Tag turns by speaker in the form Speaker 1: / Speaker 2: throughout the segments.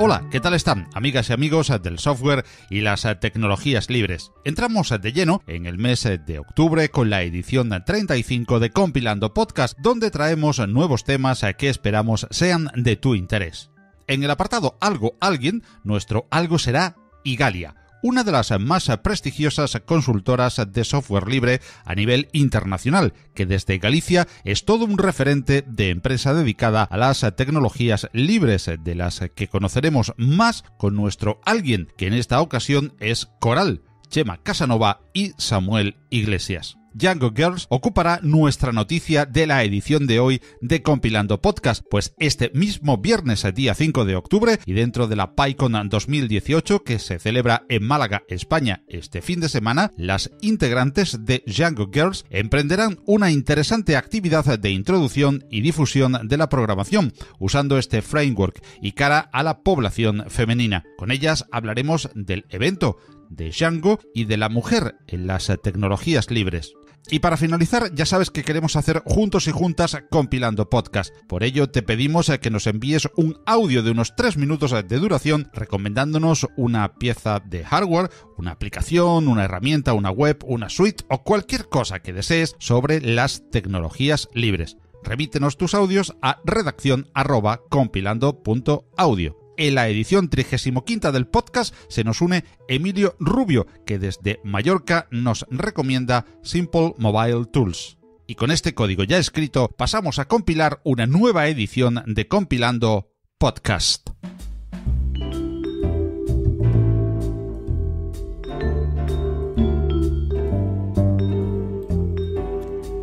Speaker 1: Hola, ¿qué tal están, amigas y amigos del software y las tecnologías libres? Entramos de lleno en el mes de octubre con la edición 35 de Compilando Podcast, donde traemos nuevos temas que esperamos sean de tu interés. En el apartado Algo Alguien, nuestro algo será Igalia, una de las más prestigiosas consultoras de software libre a nivel internacional, que desde Galicia es todo un referente de empresa dedicada a las tecnologías libres, de las que conoceremos más con nuestro alguien, que en esta ocasión es Coral, Chema Casanova y Samuel Iglesias. Django Girls ocupará nuestra noticia de la edición de hoy de Compilando Podcast, pues este mismo viernes, día 5 de octubre, y dentro de la PyCon 2018 que se celebra en Málaga, España, este fin de semana, las integrantes de Django Girls emprenderán una interesante actividad de introducción y difusión de la programación, usando este framework y cara a la población femenina. Con ellas hablaremos del evento, de Django y de la mujer en las tecnologías libres. Y para finalizar, ya sabes que queremos hacer juntos y juntas Compilando Podcast. Por ello te pedimos que nos envíes un audio de unos 3 minutos de duración recomendándonos una pieza de hardware, una aplicación, una herramienta, una web, una suite o cualquier cosa que desees sobre las tecnologías libres. Remítenos tus audios a redacción@compilando.audio. En la edición 35ª del podcast se nos une Emilio Rubio, que desde Mallorca nos recomienda Simple Mobile Tools. Y con este código ya escrito pasamos a compilar una nueva edición de Compilando Podcast.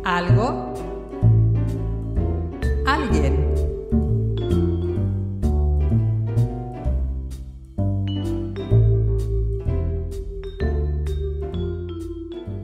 Speaker 2: Algo, alguien.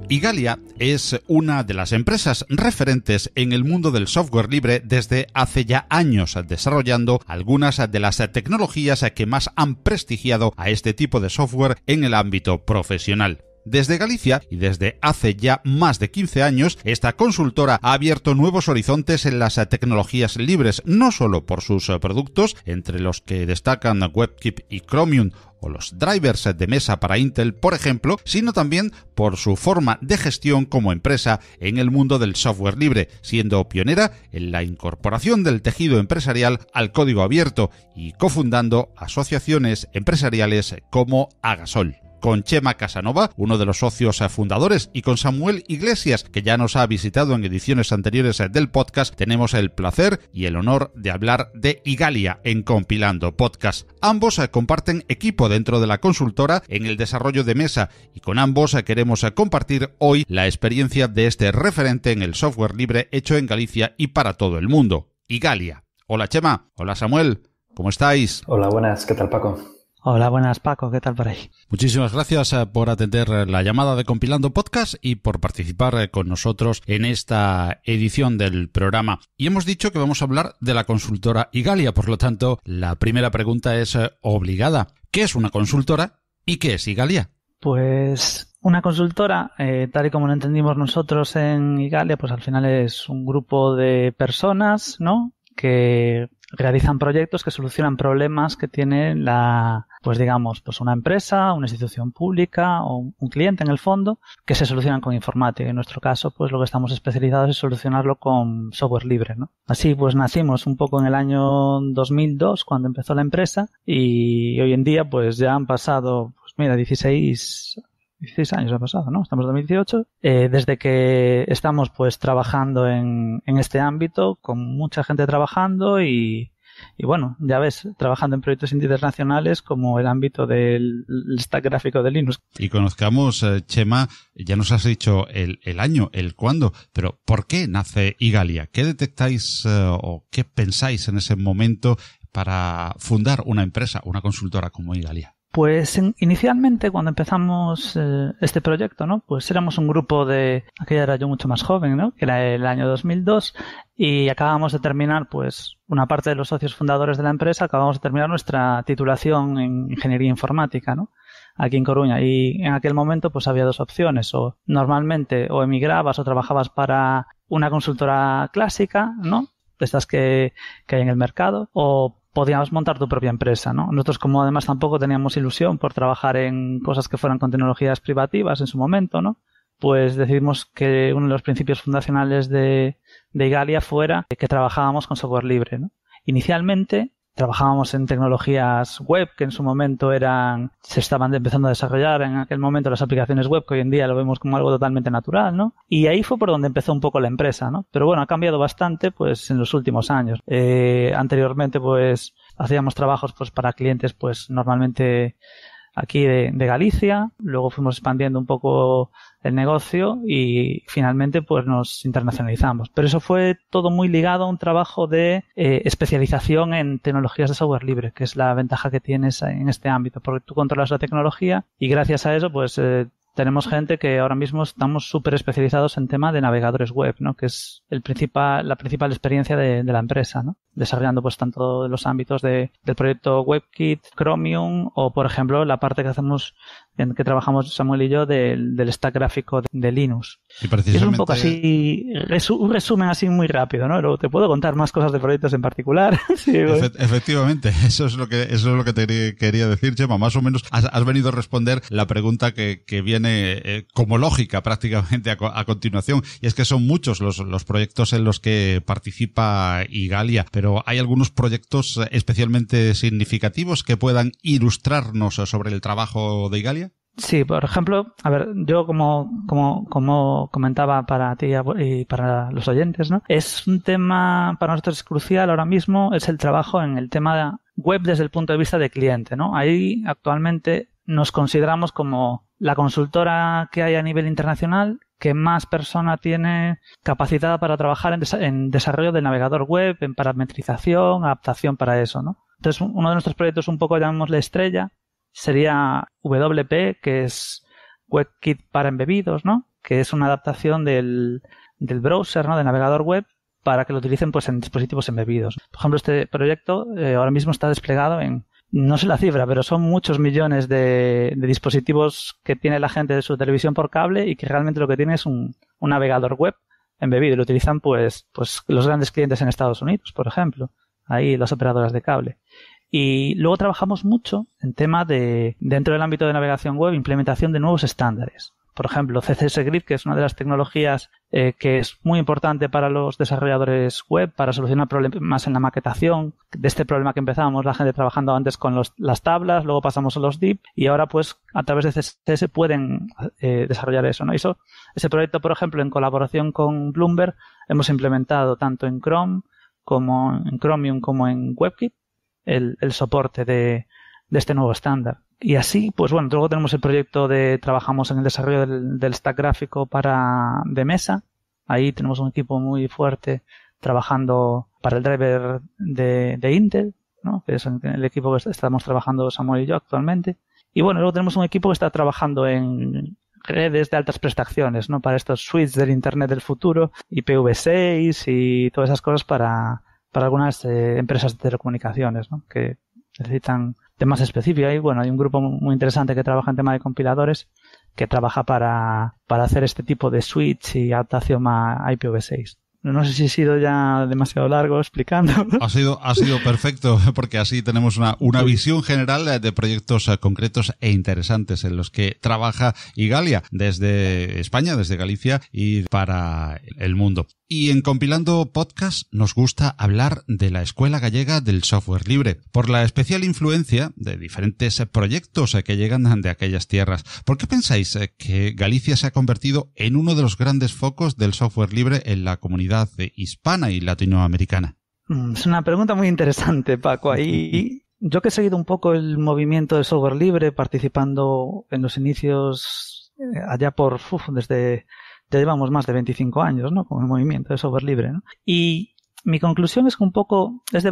Speaker 1: Igalia es una de las empresas referentes en el mundo del software libre desde hace ya años, desarrollando algunas de las tecnologías que más han prestigiado a este tipo de software en el ámbito profesional. Desde Galicia y desde hace ya más de 15 años, esta consultora ha abierto nuevos horizontes en las tecnologías libres, no solo por sus productos, entre los que destacan WebKit y Chromium, o los drivers de mesa para Intel, por ejemplo, sino también por su forma de gestión como empresa en el mundo del software libre, siendo pionera en la incorporación del tejido empresarial al código abierto y cofundando asociaciones empresariales como Agasol. Con Chema Casanova, uno de los socios fundadores, y con Samuel Iglesias, que ya nos ha visitado en ediciones anteriores del podcast, tenemos el placer y el honor de hablar de Igalia en Compilando Podcast. Ambos comparten equipo dentro de la consultora en el desarrollo de mesa y con ambos queremos compartir hoy la experiencia de este referente en el software libre hecho en Galicia y para todo el mundo. Igalia. Hola Chema. Hola Samuel. ¿Cómo estáis?
Speaker 3: Hola, buenas. ¿Qué tal, Paco?
Speaker 4: Hola, buenas Paco, ¿qué tal por ahí?
Speaker 1: Muchísimas gracias por atender la llamada de Compilando Podcast y por participar con nosotros en esta edición del programa. Y hemos dicho que vamos a hablar de la consultora Igalia, por lo tanto, la primera pregunta es obligada. ¿Qué es una consultora y qué es Igalia?
Speaker 4: Pues una consultora, tal y como lo entendimos nosotros en Igalia, pues al final es un grupo de personas, ¿no?, que realizan proyectos que solucionan problemas que tiene pues una empresa, una institución pública o un cliente en el fondo, que se solucionan con informática. En nuestro caso, pues lo que estamos especializados es solucionarlo con software libre, ¿no? Así pues nacimos un poco en el año 2002 cuando empezó la empresa y hoy en día pues ya han pasado, 16 años ha pasado, ¿no? Estamos en 2018. Desde que estamos pues trabajando en este ámbito, con mucha gente trabajando y bueno, ya ves, trabajando en proyectos internacionales como el ámbito del stack gráfico de Linux.
Speaker 1: Y conozcamos, Chema, ya nos has dicho el año, el cuándo, pero ¿por qué nace Igalia? ¿Qué detectáis o qué pensáis en ese momento para fundar una empresa, una consultora como Igalia?
Speaker 4: Pues inicialmente cuando empezamos este proyecto, ¿no? Pues éramos un grupo aquella era yo mucho más joven, ¿no? Que era el año 2002 y acabamos de terminar, pues una parte de los socios fundadores de la empresa acabamos de terminar nuestra titulación en Ingeniería Informática, ¿no? Aquí en Coruña, y en aquel momento pues había dos opciones, o normalmente o emigrabas o trabajabas para una consultora clásica, ¿no? De estas que hay en el mercado, o podíamos montar tu propia empresa, ¿no? Nosotros, como además tampoco teníamos ilusión por trabajar en cosas que fueran con tecnologías privativas en su momento, ¿no? Pues decidimos que uno de los principios fundacionales de Igalia fuera que trabajábamos con software libre, ¿no? Inicialmente trabajábamos en tecnologías web que en su momento se estaban empezando a desarrollar en aquel momento las aplicaciones web, que hoy en día lo vemos como algo totalmente natural, ¿no? Y ahí fue por donde empezó un poco la empresa, ¿no? Pero bueno, ha cambiado bastante pues en los últimos años. Anteriormente pues hacíamos trabajos pues para clientes pues normalmente aquí de Galicia, luego fuimos expandiendo un poco el negocio y finalmente pues nos internacionalizamos. Pero eso fue todo muy ligado a un trabajo de especialización en tecnologías de software libre, que es la ventaja que tienes en este ámbito, porque tú controlas la tecnología y gracias a eso pues tenemos gente que ahora mismo estamos súper especializados en tema de navegadores web, ¿no? Que es la principal experiencia de la empresa, ¿no? Desarrollando pues tanto los ámbitos del proyecto WebKit, Chromium o por ejemplo la parte que hacemos en que trabajamos Samuel y yo del stack gráfico de Linux.
Speaker 1: Y precisamente...
Speaker 4: Es un poco así, un resumen así muy rápido, ¿no? Luego te puedo contar más cosas de proyectos en particular. Sí,
Speaker 1: efectivamente, eso es lo que te quería decir, Chema. Más o menos has venido a responder la pregunta que viene como lógica prácticamente a continuación, y es que son muchos los proyectos en los que participa Igalia, pero ¿hay algunos proyectos especialmente significativos que puedan ilustrarnos sobre el trabajo de Igalia?
Speaker 4: Sí, por ejemplo, a ver, yo como comentaba para ti y para los oyentes, ¿no? Es un tema para nosotros es crucial ahora mismo, es el trabajo en el tema web desde el punto de vista de cliente, ¿no? Ahí actualmente nos consideramos como la consultora que hay a nivel internacional que más persona tiene capacitada para trabajar en desarrollo del navegador web, en parametrización, adaptación para eso, ¿no? Entonces, uno de nuestros proyectos un poco llamémosle estrella sería WP, que es WebKit para embebidos, ¿no? Que es una adaptación del browser, ¿no? Del navegador web para que lo utilicen pues en dispositivos embebidos. Por ejemplo, este proyecto ahora mismo está desplegado en, no sé la cifra, pero son muchos millones de dispositivos que tiene la gente de su televisión por cable y que realmente lo que tiene es un navegador web embebido y lo utilizan pues los grandes clientes en Estados Unidos, por ejemplo. Ahí las operadoras de cable. Y luego trabajamos mucho en tema dentro del ámbito de navegación web, implementación de nuevos estándares. Por ejemplo, CSS Grid, que es una de las tecnologías que es muy importante para los desarrolladores web, para solucionar problemas en la maquetación. De este problema que empezábamos, la gente trabajando antes con las tablas, luego pasamos a los div, y ahora pues a través de CSS pueden desarrollar eso, ¿no? Ese proyecto, por ejemplo, en colaboración con Bloomberg, hemos implementado tanto en Chrome como en Chromium como en WebKit el soporte de este nuevo estándar. Y así, pues bueno, luego tenemos el proyecto trabajamos en el desarrollo del stack gráfico de mesa. Ahí tenemos un equipo muy fuerte trabajando para el driver de Intel, ¿no? Que es el equipo que estamos trabajando Samuel y yo actualmente. Y bueno, luego tenemos un equipo que está trabajando en redes de altas prestaciones, ¿no? Para estos suites del Internet del futuro, IPv6 y todas esas cosas para algunas empresas de telecomunicaciones, ¿no? Que necesitan temas específicos. Y bueno, hay un grupo muy interesante que trabaja en tema de compiladores que trabaja para hacer este tipo de switch y adaptación a IPv6. No sé si he sido ya demasiado largo explicando.
Speaker 1: Ha sido perfecto, porque así tenemos una visión general de proyectos concretos e interesantes en los que trabaja Igalia desde España, desde Galicia y para el mundo. Y en Compilando Podcast nos gusta hablar de la Escuela Gallega del Software Libre, por la especial influencia de diferentes proyectos que llegan de aquellas tierras. ¿Por qué pensáis que Galicia se ha convertido en uno de los grandes focos del software libre en la comunidad hispana y latinoamericana?
Speaker 4: Es una pregunta muy interesante, Paco. Ahí yo que he seguido un poco el movimiento de software libre, participando en los inicios allá desde... Ya llevamos más de 25 años, ¿no? Con el movimiento de software libre, ¿no? Y Mi conclusión es que un poco es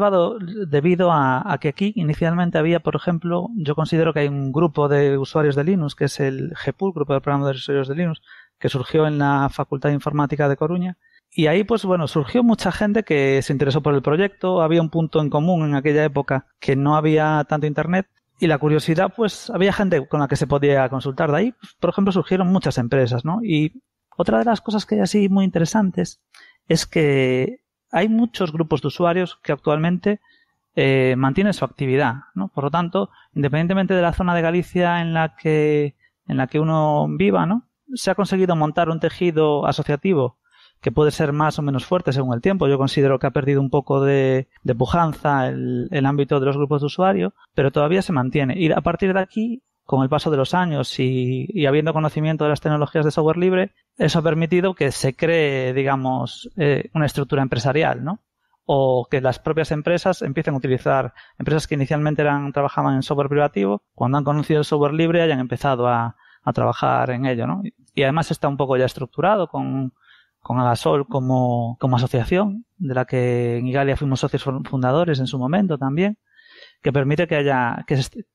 Speaker 4: debido a que aquí inicialmente había, por ejemplo, yo considero que hay un grupo de usuarios de Linux, que es el GPUL, Grupo de Programadores de Usuarios de Linux, que surgió en la Facultad de Informática de Coruña. Y ahí, pues bueno, surgió mucha gente que se interesó por el proyecto. Había un punto en común en aquella época que no había tanto internet. Y la curiosidad, pues había gente con la que se podía consultar. De ahí, pues, por ejemplo, surgieron muchas empresas, ¿no? Y otra de las cosas que hay así muy interesantes es que hay muchos grupos de usuarios que actualmente mantienen su actividad, ¿no? Por lo tanto, independientemente de la zona de Galicia en la que uno viva, ¿no? Se ha conseguido montar un tejido asociativo que puede ser más o menos fuerte según el tiempo. Yo considero que ha perdido un poco de pujanza el ámbito de los grupos de usuario, pero todavía se mantiene. Y a partir de aquí, con el paso de los años y habiendo conocimiento de las tecnologías de software libre, eso ha permitido que se cree, digamos, una estructura empresarial, ¿no? O que las propias empresas empiecen a utilizar, empresas que inicialmente trabajaban en software privativo, cuando han conocido el software libre hayan empezado a trabajar en ello, ¿no? Y además está un poco ya estructurado con Agasol como asociación, de la que en Igalia fuimos socios fundadores en su momento también, que permite que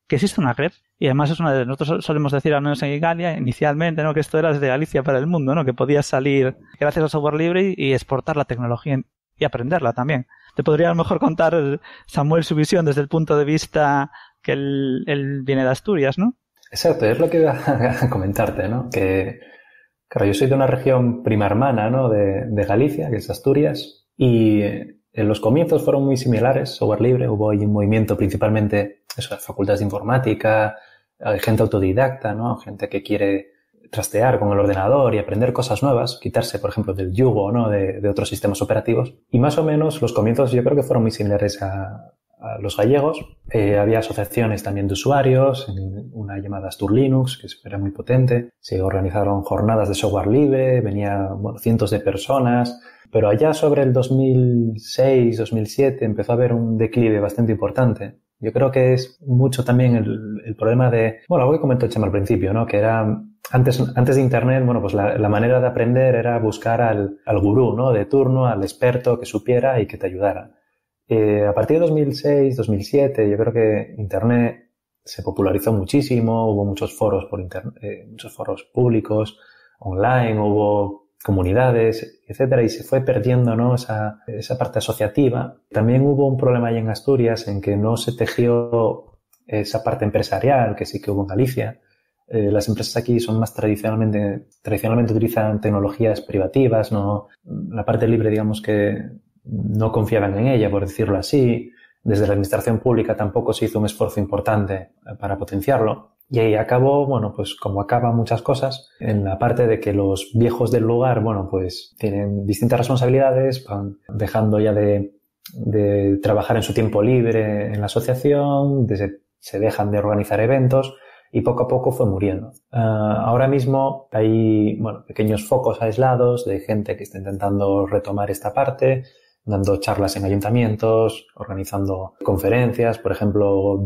Speaker 4: exista una red. Y además es nosotros solemos decir, al menos en Igalia, inicialmente, ¿no? Que esto era desde Galicia para el mundo, ¿no? Que podías salir gracias al software libre y exportar la tecnología y aprenderla también. Te podría a lo mejor contar, Samuel, su visión desde el punto de vista que él viene de Asturias, ¿no?
Speaker 3: Exacto, es lo que iba a comentarte, ¿no? Que, claro, yo soy de una región prima hermana, ¿no? De Galicia, que es Asturias, y en los comienzos fueron muy similares, software libre, hubo ahí un movimiento principalmente, eso, facultades de informática, gente autodidacta, ¿no? Gente que quiere trastear con el ordenador y aprender cosas nuevas, quitarse, por ejemplo, del yugo, ¿no? de otros sistemas operativos. Y más o menos los comienzos yo creo que fueron muy similares a los gallegos. Había asociaciones también de usuarios, una llamada Astur Linux, que era muy potente. Se organizaron jornadas de software libre, venían cientos de personas. Pero allá sobre el 2006, 2007 empezó a haber un declive bastante importante. Yo creo que es mucho también el problema de, bueno, algo que comentó Chema al principio, ¿no? Que era, antes de Internet, bueno, pues la manera de aprender era buscar al gurú, ¿no? De turno, al experto que supiera y que te ayudara. A partir de 2006, 2007, yo creo que Internet se popularizó muchísimo, hubo muchos foros por Internet, muchos foros públicos, online, hubo comunidades, etcétera, y se fue perdiendo, ¿no? esa parte asociativa. También hubo un problema ahí en Asturias en que no se tejió esa parte empresarial que sí que hubo en Galicia. Las empresas aquí son más tradicionalmente utilizan tecnologías privativas, no, la parte libre, digamos que no confiaban en ella, por decirlo así. Desde la administración pública tampoco se hizo un esfuerzo importante para potenciarlo. Y ahí acabó, bueno, pues como acaban muchas cosas, en la parte de que los viejos del lugar, bueno, pues tienen distintas responsabilidades, van dejando ya de trabajar en su tiempo libre en la asociación, se dejan de organizar eventos y poco a poco fue muriendo. Ahora mismo hay, bueno, pequeños focos aislados de gente que está intentando retomar esta parte, dando charlas en ayuntamientos, organizando conferencias. Por ejemplo,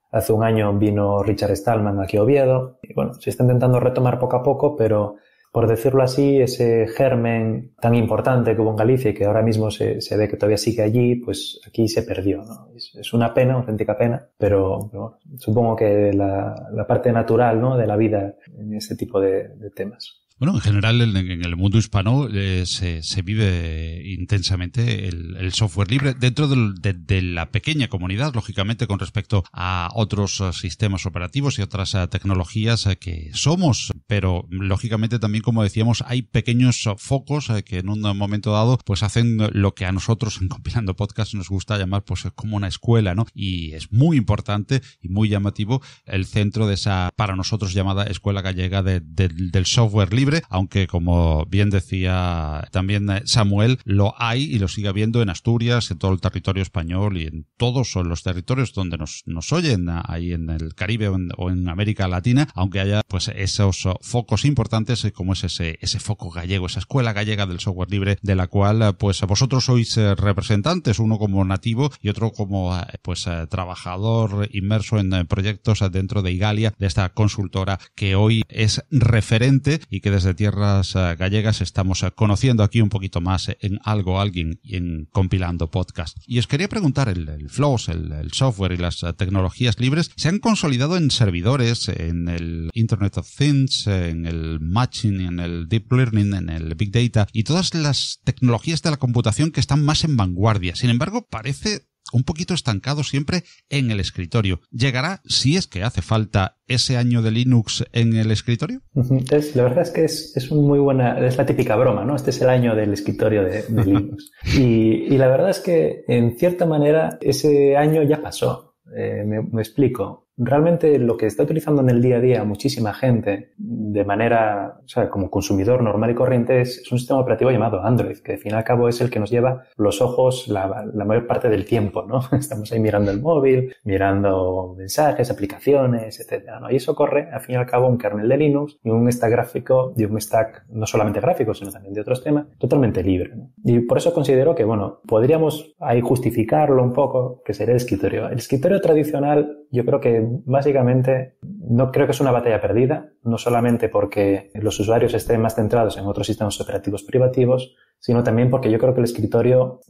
Speaker 3: hace un año vino Richard Stallman aquí a Oviedo. Y bueno, se está intentando retomar poco a poco, pero por decirlo así, ese germen tan importante que hubo en Galicia y que ahora mismo se ve que todavía sigue allí, pues aquí se perdió, ¿no? Es una pena, una auténtica pena, pero bueno, supongo que la parte natural, ¿no? De la vida en ese tipo de temas.
Speaker 1: Bueno, en general en el mundo hispano se vive intensamente el software libre dentro de la pequeña comunidad, lógicamente, con respecto a otros sistemas operativos y otras tecnologías que somos, pero lógicamente también, como decíamos, hay pequeños focos que en un momento dado pues hacen lo que a nosotros en Compilando Podcast nos gusta llamar pues como una escuela, ¿no? Y es muy importante y muy llamativo el centro de esa, para nosotros, llamada Escuela Gallega del Software Libre, aunque, como bien decía también Samuel, lo hay y lo sigue habiendo en Asturias, en todo el territorio español y en todos los territorios donde nos oyen, ahí en el Caribe o en América Latina, aunque haya pues esos focos importantes como es ese foco gallego, esa Escuela Gallega del Software Libre, de la cual pues vosotros sois representantes, uno como nativo y otro como pues trabajador inmerso en proyectos dentro de Igalia, de esta consultora que hoy es referente y que desde tierras gallegas estamos conociendo aquí un poquito más en Algo Alguien y en Compilando Podcast. Y os quería preguntar, el FLOSS, el software y las tecnologías libres se han consolidado en servidores, en el Internet of Things, en el Machine, en el Deep Learning, en el Big Data y todas las tecnologías de la computación que están más en vanguardia. Sin embargo, parece un poquito estancado siempre en el escritorio. ¿Llegará, si es que hace falta, ese año de Linux en el escritorio?
Speaker 3: La verdad es que es muy buena, es la típica broma, ¿no? Este es el año del escritorio de Linux. Y la verdad es que, en cierta manera, ese año ya pasó. Me explico. Realmente lo que está utilizando en el día a día muchísima gente de manera, o sea, como consumidor normal y corriente es un sistema operativo llamado Android, que al fin y al cabo es el que nos lleva los ojos la mayor parte del tiempo, ¿no? Estamos ahí mirando el móvil, mirando mensajes, aplicaciones, etcétera, ¿no? Y eso corre, al fin y al cabo, un kernel de Linux y un stack gráfico, y un stack no solamente gráfico, sino también de otros temas, totalmente libre, ¿no? Y por eso considero que, bueno, podríamos ahí justificarlo un poco, que sería el escritorio. El escritorio tradicional, yo creo que básicamente no creo que es una batalla perdida, no solamente porque los usuarios estén más centrados en otros sistemas operativos privativos, sino también porque yo creo que el escritorio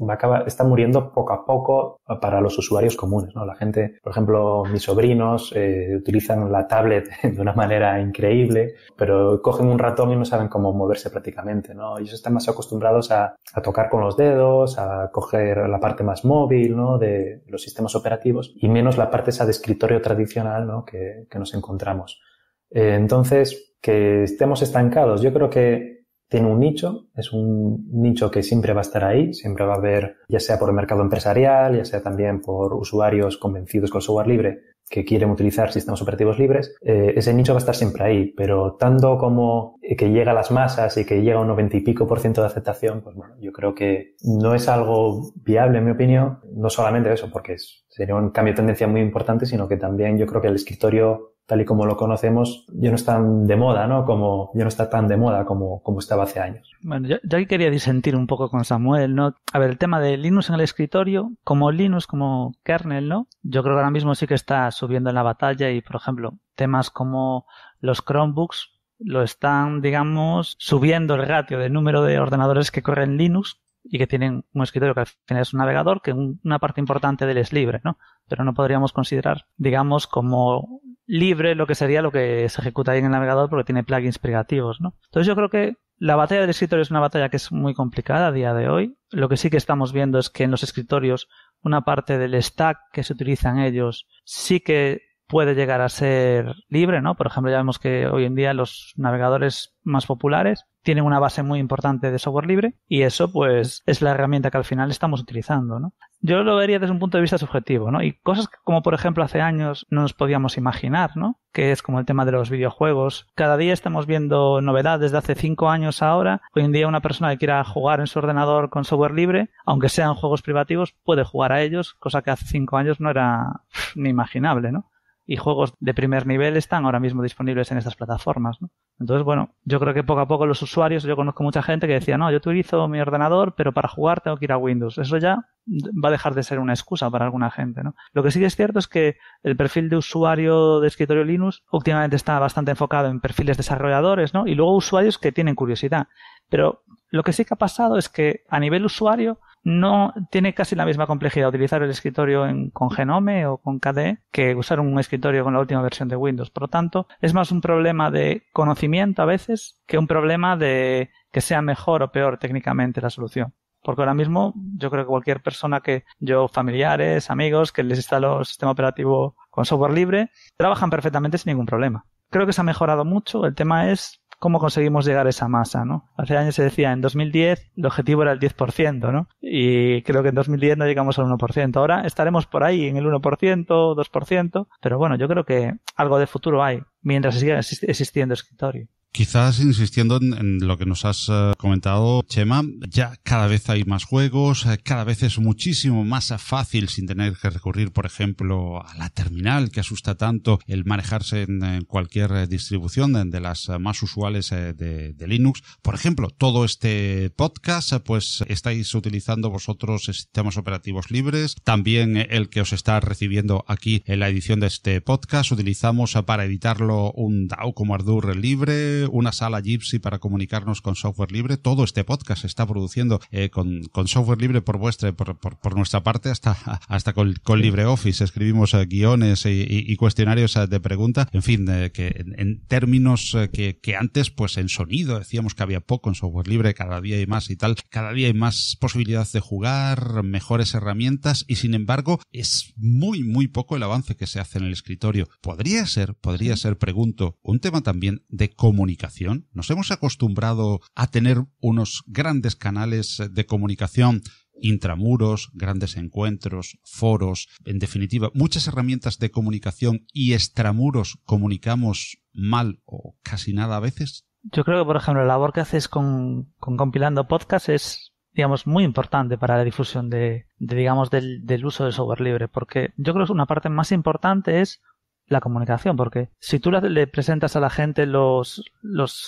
Speaker 3: está muriendo poco a poco para los usuarios comunes, ¿no? La gente, por ejemplo, mis sobrinos utilizan la tablet de una manera increíble, pero cogen un ratón y no saben cómo moverse prácticamente, ¿no? Ellos están más acostumbrados a tocar con los dedos, a coger la parte más móvil, ¿no? De los sistemas operativos y menos la parte esa de escritorio tradicional, ¿no? Que nos encontramos. Entonces, que estemos estancados, yo creo que tiene un nicho, es un nicho que siempre va a estar ahí, siempre va a haber, ya sea por el mercado empresarial, ya sea también por usuarios convencidos con el software libre que quieren utilizar sistemas operativos libres, ese nicho va a estar siempre ahí, pero tanto como que llega a las masas y que llega a un 90 y pico % de aceptación, pues bueno, yo creo que no es algo viable en mi opinión, no solamente eso, porque sería un cambio de tendencia muy importante, sino que también yo creo que el escritorio tal y como lo conocemos, ya no es tan de moda, ¿no? Ya no está tan de moda como estaba hace años.
Speaker 4: Bueno, yo aquí quería disentir un poco con Samuel, ¿no? A ver, el tema de Linux en el escritorio, como Linux, como kernel, ¿no? Yo creo que ahora mismo sí que está subiendo en la batalla y, por ejemplo, temas como los Chromebooks lo están, digamos, subiendo el ratio del número de ordenadores que corren Linux y que tienen un escritorio que al final es un navegador, que una parte importante de él es libre, ¿no? Pero no podríamos considerar, digamos, como libre lo que sería lo que se ejecuta ahí en el navegador porque tiene plugins privativos, ¿no? Entonces yo creo que la batalla del escritorio es una batalla que es muy complicada a día de hoy. Lo que sí que estamos viendo es que en los escritorios una parte del stack que se utiliza en ellos sí que puede llegar a ser libre, ¿no? Por ejemplo, ya vemos que hoy en día los navegadores más populares tienen una base muy importante de software libre y eso pues es la herramienta que al final estamos utilizando, ¿no? Yo lo vería desde un punto de vista subjetivo, ¿no? Y cosas que, como por ejemplo hace años no nos podíamos imaginar, ¿no? Que es como el tema de los videojuegos. Cada día estamos viendo novedades de hace 5 años ahora. Hoy en día una persona que quiera jugar en su ordenador con software libre, aunque sean juegos privativos, puede jugar a ellos, cosa que hace 5 años no era ni imaginable, ¿no? Y juegos de primer nivel están ahora mismo disponibles en estas plataformas, ¿no? Entonces, bueno, yo creo que poco a poco los usuarios, yo conozco mucha gente que decía, no, yo utilizo mi ordenador, pero para jugar tengo que ir a Windows. Eso ya va a dejar de ser una excusa para alguna gente, ¿no? Lo que sí es cierto es que el perfil de usuario de escritorio Linux últimamente está bastante enfocado en perfiles desarrolladores, ¿no? Y luego usuarios que tienen curiosidad. Pero lo que sí que ha pasado es que a nivel usuario no tiene casi la misma complejidad utilizar el escritorio con Genome o con KDE que usar un escritorio con la última versión de Windows. Por lo tanto, es más un problema de conocimiento a veces que un problema de que sea mejor o peor técnicamente la solución. Porque ahora mismo yo creo que cualquier persona familiares, amigos, que les instalo el sistema operativo con software libre, trabajan perfectamente sin ningún problema. Creo que se ha mejorado mucho. El tema es cómo conseguimos llegar a esa masa, ¿no? Hace años se decía, en 2010 el objetivo era el 10%, ¿no? Y creo que en 2010 no llegamos al 1%. Ahora estaremos por ahí en el 1%, 2%, pero bueno, yo creo que algo de futuro hay mientras siga existiendo escritorio.
Speaker 1: Quizás insistiendo en lo que nos has comentado, Chema, ya cada vez hay más juegos, cada vez es muchísimo más fácil sin tener que recurrir, por ejemplo, a la terminal que asusta tanto el manejarse en cualquier distribución de las más usuales de Linux. Por ejemplo, todo este podcast, pues estáis utilizando vosotros sistemas operativos libres. También el que os está recibiendo aquí en la edición de este podcast, utilizamos para editarlo un DAW como Ardour libre, una sala Jitsi para comunicarnos con software libre. Todo este podcast se está produciendo con software libre por nuestra parte, hasta con LibreOffice. Escribimos guiones y cuestionarios de pregunta. En fin, que en términos que antes, pues en sonido decíamos que había poco en software libre, cada día hay más y tal. Cada día hay más posibilidades de jugar, mejores herramientas, y sin embargo es muy, muy poco el avance que se hace en el escritorio. Podría ser, pregunto, un tema también de comunicación. Nos hemos acostumbrado a tener unos grandes canales de comunicación, intramuros, grandes encuentros, foros, en definitiva, muchas herramientas de comunicación, y extramuros comunicamos mal o casi nada a veces.
Speaker 4: Yo creo que, por ejemplo, la labor que haces con compilando podcast es, digamos, muy importante para la difusión del uso del software libre, porque yo creo que una parte más importante es la comunicación, porque si tú le presentas a la gente los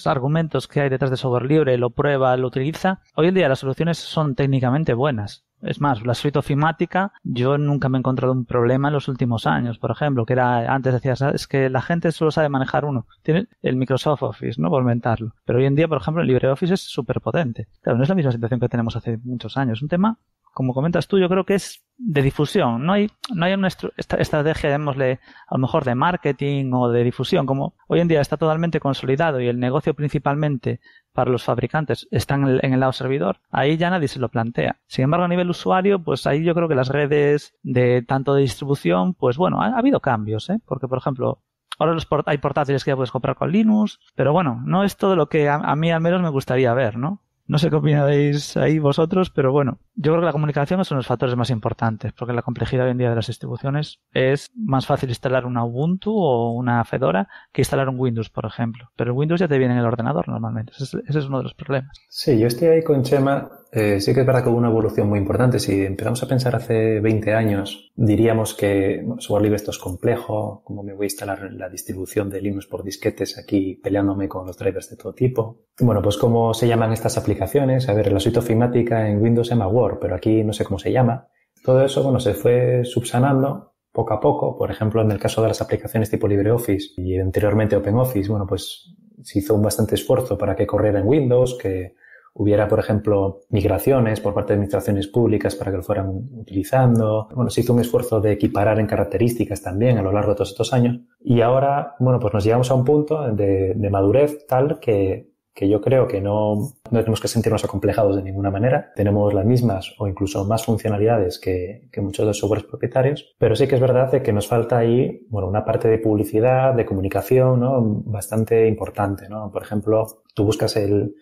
Speaker 4: argumentos que hay detrás de software libre, lo prueba, lo utiliza, hoy en día las soluciones son técnicamente buenas. Es más, la suite ofimática, yo nunca me he encontrado un problema en los últimos años, por ejemplo, que era, antes decías, es que la gente solo sabe manejar uno. Tiene el Microsoft Office, ¿no? Por inventarlo. Pero hoy en día, por ejemplo, el LibreOffice es súper potente. Claro, no es la misma situación que tenemos hace muchos años. Un tema, como comentas tú, yo creo que es de difusión. No hay una estrategia, llamémosle, a lo mejor de marketing o de difusión. Como hoy en día está totalmente consolidado y el negocio principalmente para los fabricantes está en el lado servidor, ahí ya nadie se lo plantea. Sin embargo, a nivel usuario, pues ahí yo creo que las redes de tanto de distribución, pues bueno, ha habido cambios, ¿eh? Porque, por ejemplo, ahora hay portátiles que ya puedes comprar con Linux, pero bueno, no es todo lo que a mí al menos me gustaría ver, ¿no? No sé qué opináis ahí vosotros, pero bueno, yo creo que la comunicación es uno de los factores más importantes, porque la complejidad hoy en día de las distribuciones es más fácil instalar una Ubuntu o una Fedora que instalar un Windows, por ejemplo. Pero el Windows ya te viene en el ordenador normalmente. Ese es uno de los problemas.
Speaker 3: Sí, yo estoy ahí con Chema. Sí que es verdad que hubo una evolución muy importante. Si empezamos a pensar hace 20 años, diríamos que software libre esto es complejo, cómo me voy a instalar la distribución de Linux por disquetes aquí peleándome con los drivers de todo tipo. Bueno, pues cómo se llaman estas aplicaciones. A ver, la suite ofimática en Windows se llama Word, pero aquí no sé cómo se llama. Todo eso, bueno, se fue subsanando poco a poco. Por ejemplo, en el caso de las aplicaciones tipo LibreOffice y anteriormente OpenOffice, bueno, pues se hizo un bastante esfuerzo para que corriera en Windows, que hubiera, por ejemplo, migraciones por parte de administraciones públicas para que lo fueran utilizando. Bueno, se hizo un esfuerzo de equiparar en características también a lo largo de todos estos años. Y ahora, bueno, pues nos llegamos a un punto de madurez tal que yo creo que no tenemos que sentirnos acomplejados de ninguna manera. Tenemos las mismas o incluso más funcionalidades que muchos de los softwares propietarios, pero sí que es verdad de que nos falta ahí, bueno, una parte de publicidad, de comunicación, ¿no? Bastante importante, ¿no? Por ejemplo, tú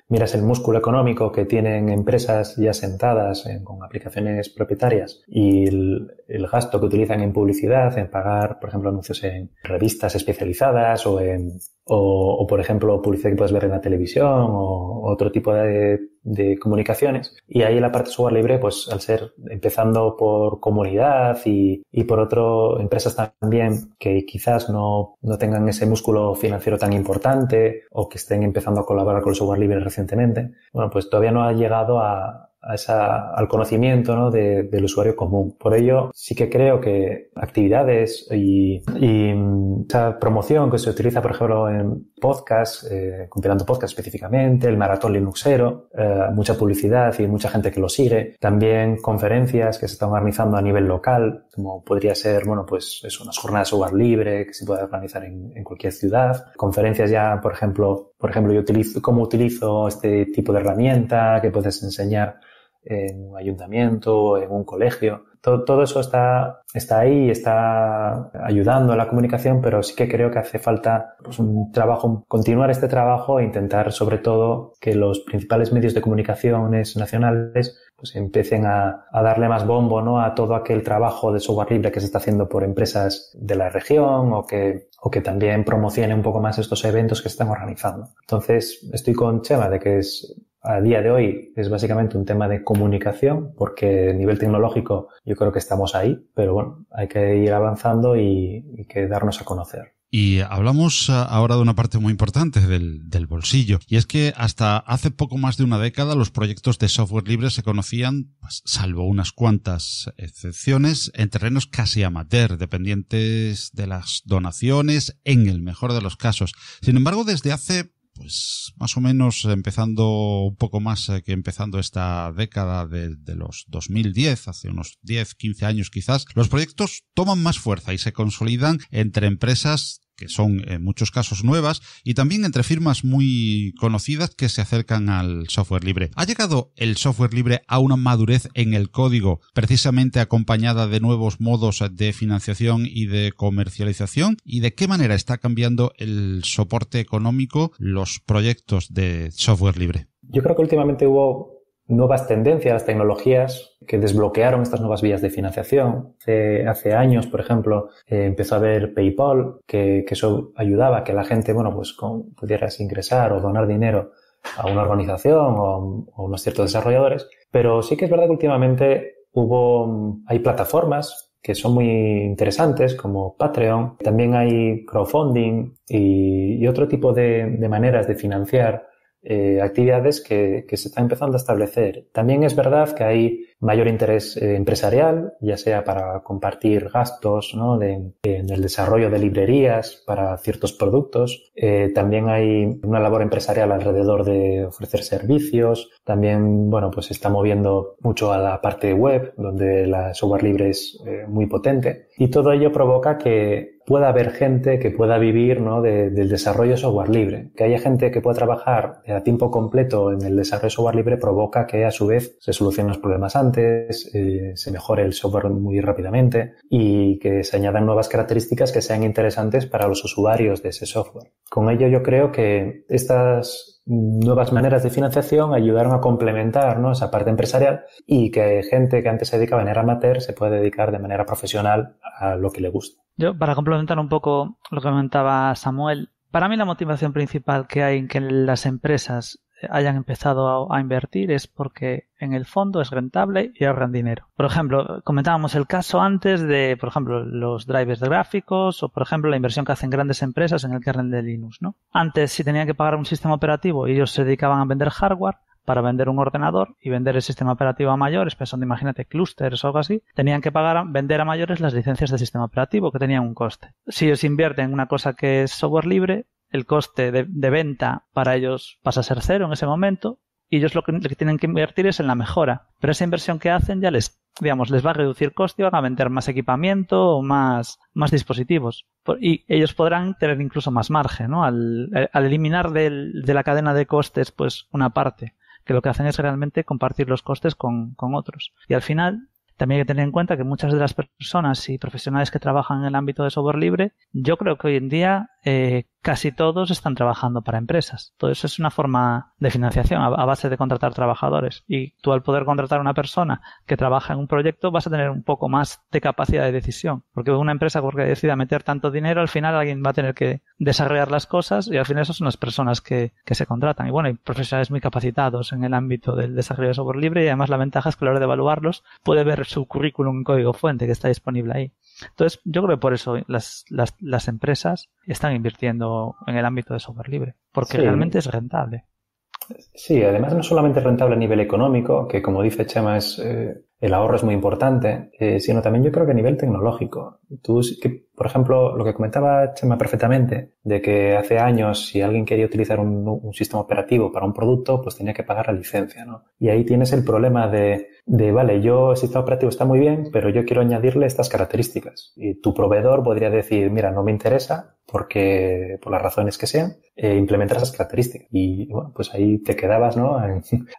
Speaker 3: miras el músculo económico que tienen empresas ya sentadas con aplicaciones propietarias y el gasto que utilizan en publicidad, en pagar, por ejemplo, anuncios en revistas especializadas o por ejemplo, publicidad que puedes ver en la televisión o otro tipo de comunicaciones. Y ahí la parte de software libre, pues al ser empezando por comunidad y por otro, empresas también que quizás no tengan ese músculo financiero tan importante o que estén empezando a colaborar con el software libre recientemente, bueno, pues todavía no ha llegado al conocimiento, ¿no? del usuario común. Por ello, sí que creo que actividades y esa promoción que se utiliza, por ejemplo, en podcast, compilando podcast específicamente, el maratón Linuxero, mucha publicidad y mucha gente que lo sigue. También conferencias que se están organizando a nivel local, como podría ser, bueno, pues eso, unas jornadas de software libre que se puede organizar en cualquier ciudad. Conferencias ya, por ejemplo, yo utilizo este tipo de herramienta que puedes enseñar en un ayuntamiento, en un colegio. Todo eso está ahí, está ayudando a la comunicación, pero sí que creo que hace falta pues, continuar este trabajo e intentar sobre todo que los principales medios de comunicaciones nacionales pues empiecen a darle más bombo, ¿no? A todo aquel trabajo de software libre que se está haciendo por empresas de la región o que también promocione un poco más estos eventos que se están organizando. Entonces, estoy con Chema de que a día de hoy es básicamente un tema de comunicación, porque a nivel tecnológico yo creo que estamos ahí, pero bueno, hay que ir avanzando y que darnos a conocer.
Speaker 1: Y hablamos ahora de una parte muy importante del bolsillo, y es que hasta hace poco más de una década los proyectos de software libre se conocían, pues, salvo unas cuantas excepciones, en terrenos casi amateur, dependientes de las donaciones en el mejor de los casos. Sin embargo, desde hace pues más o menos empezando un poco más que empezando esta década de los 2010, hace unos 10, 15 años quizás, los proyectos toman más fuerza y se consolidan entre empresas que son en muchos casos nuevas, y también entre firmas muy conocidas que se acercan al software libre. ¿Ha llegado el software libre a una madurez en el código precisamente acompañada de nuevos modos de financiación y de comercialización? ¿Y de qué manera está cambiando el soporte económico los proyectos de software libre?
Speaker 3: Yo creo que últimamente hubo nuevas tendencias, tecnologías que desbloquearon estas nuevas vías de financiación. Hace años, por ejemplo, empezó a haber PayPal, que eso ayudaba a que la gente, pudieras ingresar o donar dinero a una organización o a unos ciertos desarrolladores. Pero sí que es verdad que últimamente hay plataformas que son muy interesantes, como Patreon. También hay crowdfunding y otro tipo de maneras de financiar actividades que se están empezando a establecer. También es verdad que hay mayor interés empresarial, ya sea para compartir gastos, ¿no?, en el desarrollo de librerías para ciertos productos. También hay una labor empresarial alrededor de ofrecer servicios. También, se está moviendo mucho a la parte web, donde la software libre es muy potente. Y todo ello provoca que pueda haber gente que pueda vivir, ¿no?, del desarrollo de software libre. Que haya gente que pueda trabajar a tiempo completo en el desarrollo de software libre provoca que a su vez se solucionen los problemas antes, se mejore el software muy rápidamente y que se añadan nuevas características que sean interesantes para los usuarios de ese software. Con ello yo creo que estas nuevas maneras de financiación ayudaron a complementar, ¿no?, esa parte empresarial, y que gente que antes se dedicaba de manera amateur se puede dedicar de manera profesional a lo que le gusta.
Speaker 4: Yo, para complementar un poco lo que comentaba Samuel, para mí la motivación principal que hay en que las empresas hayan empezado a invertir es porque en el fondo es rentable y ahorran dinero. Por ejemplo, comentábamos el caso antes de, por ejemplo, los drivers de gráficos o, por ejemplo, la inversión que hacen grandes empresas en el kernel de Linux, ¿no? Antes, si tenían que pagar un sistema operativo y ellos se dedicaban a vender hardware, para vender un ordenador y vender el sistema operativo a mayores, pensando, imagínate, clusters o algo así, tenían que vender a mayores las licencias del sistema operativo, que tenían un coste. Si ellos invierten en una cosa que es software libre, el coste de venta para ellos pasa a ser cero en ese momento, y ellos lo que tienen que invertir es en la mejora. Pero esa inversión que hacen ya les va a reducir coste y van a vender más equipamiento o más dispositivos. Y ellos podrán tener incluso más margen, ¿no? Al eliminar de la cadena de costes, pues, una parte, que lo que hacen es realmente compartir los costes con otros. Y al final, también hay que tener en cuenta que muchas de las personas y profesionales que trabajan en el ámbito de software libre, yo creo que hoy en día casi todos están trabajando para empresas. Todo eso es una forma de financiación a base de contratar trabajadores. Y tú, al poder contratar a una persona que trabaja en un proyecto, vas a tener un poco más de capacidad de decisión. Porque una empresa, porque decida meter tanto dinero, al final alguien va a tener que desarrollar las cosas, y al final esas son las personas que se contratan. Y bueno, hay profesionales muy capacitados en el ámbito del desarrollo de software libre, y además la ventaja es que a la hora de evaluarlos puede ver su currículum en código fuente que está disponible ahí. Entonces, yo creo que por eso las empresas están invirtiendo en el ámbito de software libre, porque realmente es rentable.
Speaker 3: Sí, además no solamente es rentable a nivel económico, que como dice Chema, el ahorro es muy importante, sino también yo creo que a nivel tecnológico. Por ejemplo, lo que comentaba Chema perfectamente, de que hace años si alguien quería utilizar un sistema operativo para un producto, pues tenía que pagar la licencia, ¿no? Y ahí tienes el problema de vale, el sistema operativo está muy bien, pero yo quiero añadirle estas características. Y tu proveedor podría decir, mira, no me interesa, porque por las razones que sean, implementar esas características. Y bueno, pues ahí te quedabas, ¿no?,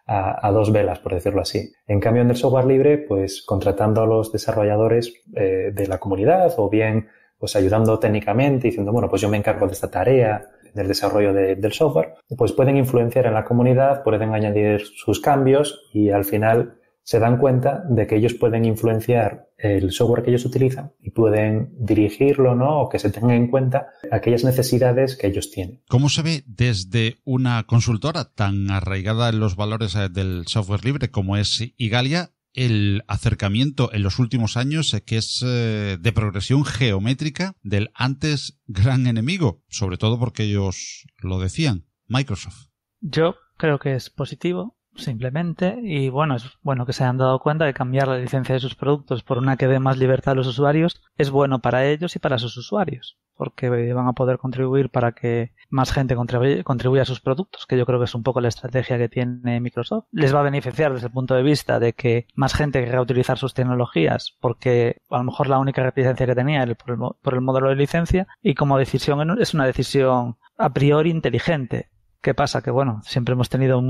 Speaker 3: a dos velas, por decirlo así. En cambio, en el software libre, pues contratando a los desarrolladores de la comunidad, o bien pues ayudando técnicamente, diciendo, bueno, pues yo me encargo de esta tarea del desarrollo del software, pues pueden influenciar en la comunidad, pueden añadir sus cambios, y al final se dan cuenta de que ellos pueden influenciar el software que ellos utilizan y pueden dirigirlo, ¿no?, o que se tengan en cuenta aquellas necesidades que ellos tienen.
Speaker 1: ¿Cómo se ve desde una consultora tan arraigada en los valores del software libre como es Igalia el acercamiento en los últimos años, que es de progresión geométrica del antes gran enemigo, sobre todo porque ellos lo decían, Microsoft?
Speaker 4: Yo creo que es positivo, simplemente, y bueno, es bueno que se hayan dado cuenta de cambiar la licencia de sus productos por una que dé más libertad a los usuarios. Es bueno para ellos y para sus usuarios, porque van a poder contribuir para que más gente contribuya a sus productos, que yo creo que es un poco la estrategia que tiene Microsoft. Les va a beneficiar desde el punto de vista de que más gente querrá utilizar sus tecnologías, porque a lo mejor la única reticencia que tenía era por el modelo de licencia, y como decisión es una decisión a priori inteligente. ¿Qué pasa? Que bueno, siempre hemos tenido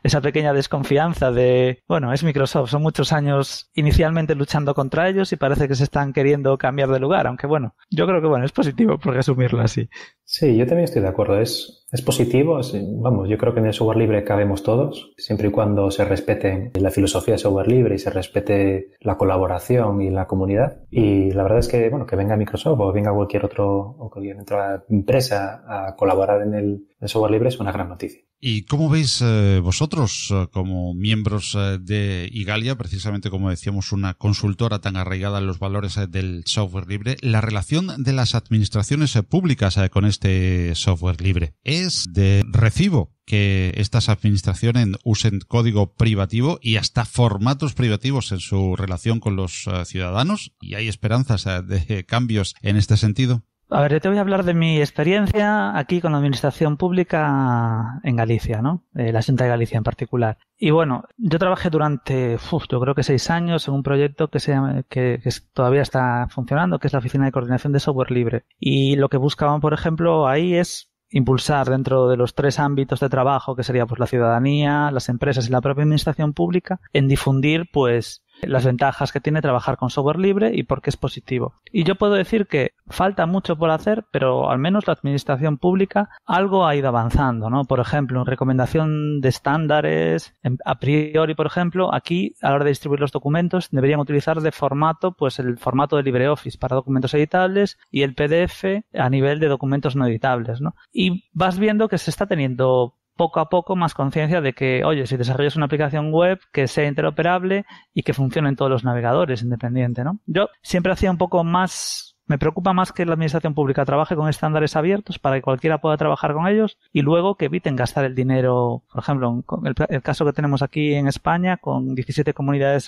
Speaker 4: esa pequeña desconfianza de, bueno, es Microsoft, son muchos años inicialmente luchando contra ellos y parece que se están queriendo cambiar de lugar, aunque bueno, yo creo que bueno, es positivo por resumirlo así.
Speaker 3: Sí, yo también estoy de acuerdo, es positivo, vamos, yo creo que en el software libre cabemos todos, siempre y cuando se respete la filosofía de software libre y se respete la colaboración y la comunidad. Y la verdad es que, bueno, que venga Microsoft o venga cualquier otra empresa a colaborar en el software libre es una gran noticia.
Speaker 1: ¿Y cómo veis vosotros, como miembros de Igalia, precisamente como decíamos, una consultora tan arraigada en los valores del software libre, la relación de las administraciones públicas con este software libre? ¿Es de recibo que estas administraciones usen código privativo y hasta formatos privativos en su relación con los ciudadanos? ¿Y hay esperanzas de cambios en este sentido?
Speaker 4: A ver, yo te voy a hablar de mi experiencia aquí con la administración pública en Galicia, ¿no? La Xunta de Galicia en particular. Y bueno, yo trabajé durante, yo creo que 6 años en un proyecto que todavía está funcionando, que es la Oficina de Coordinación de Software Libre. Y lo que buscaban, por ejemplo, ahí es impulsar dentro de los 3 ámbitos de trabajo, que sería pues la ciudadanía, las empresas y la propia administración pública, en difundir pues las ventajas que tiene trabajar con software libre y por qué es positivo. Y yo puedo decir que falta mucho por hacer, pero al menos la administración pública algo ha ido avanzando, ¿no? Por ejemplo, en recomendación de estándares, a priori, por ejemplo, aquí a la hora de distribuir los documentos deberían utilizar de formato, pues el formato de LibreOffice para documentos editables y el PDF a nivel de documentos no editables, ¿no? Y vas viendo que se está teniendo poco a poco más conciencia de que, oye, si desarrollas una aplicación web que sea interoperable y que funcione en todos los navegadores independiente, ¿no? Yo siempre hacía un poco más. Me preocupa más que la administración pública trabaje con estándares abiertos para que cualquiera pueda trabajar con ellos y luego que eviten gastar el dinero, por ejemplo, el caso que tenemos aquí en España con 17 comunidades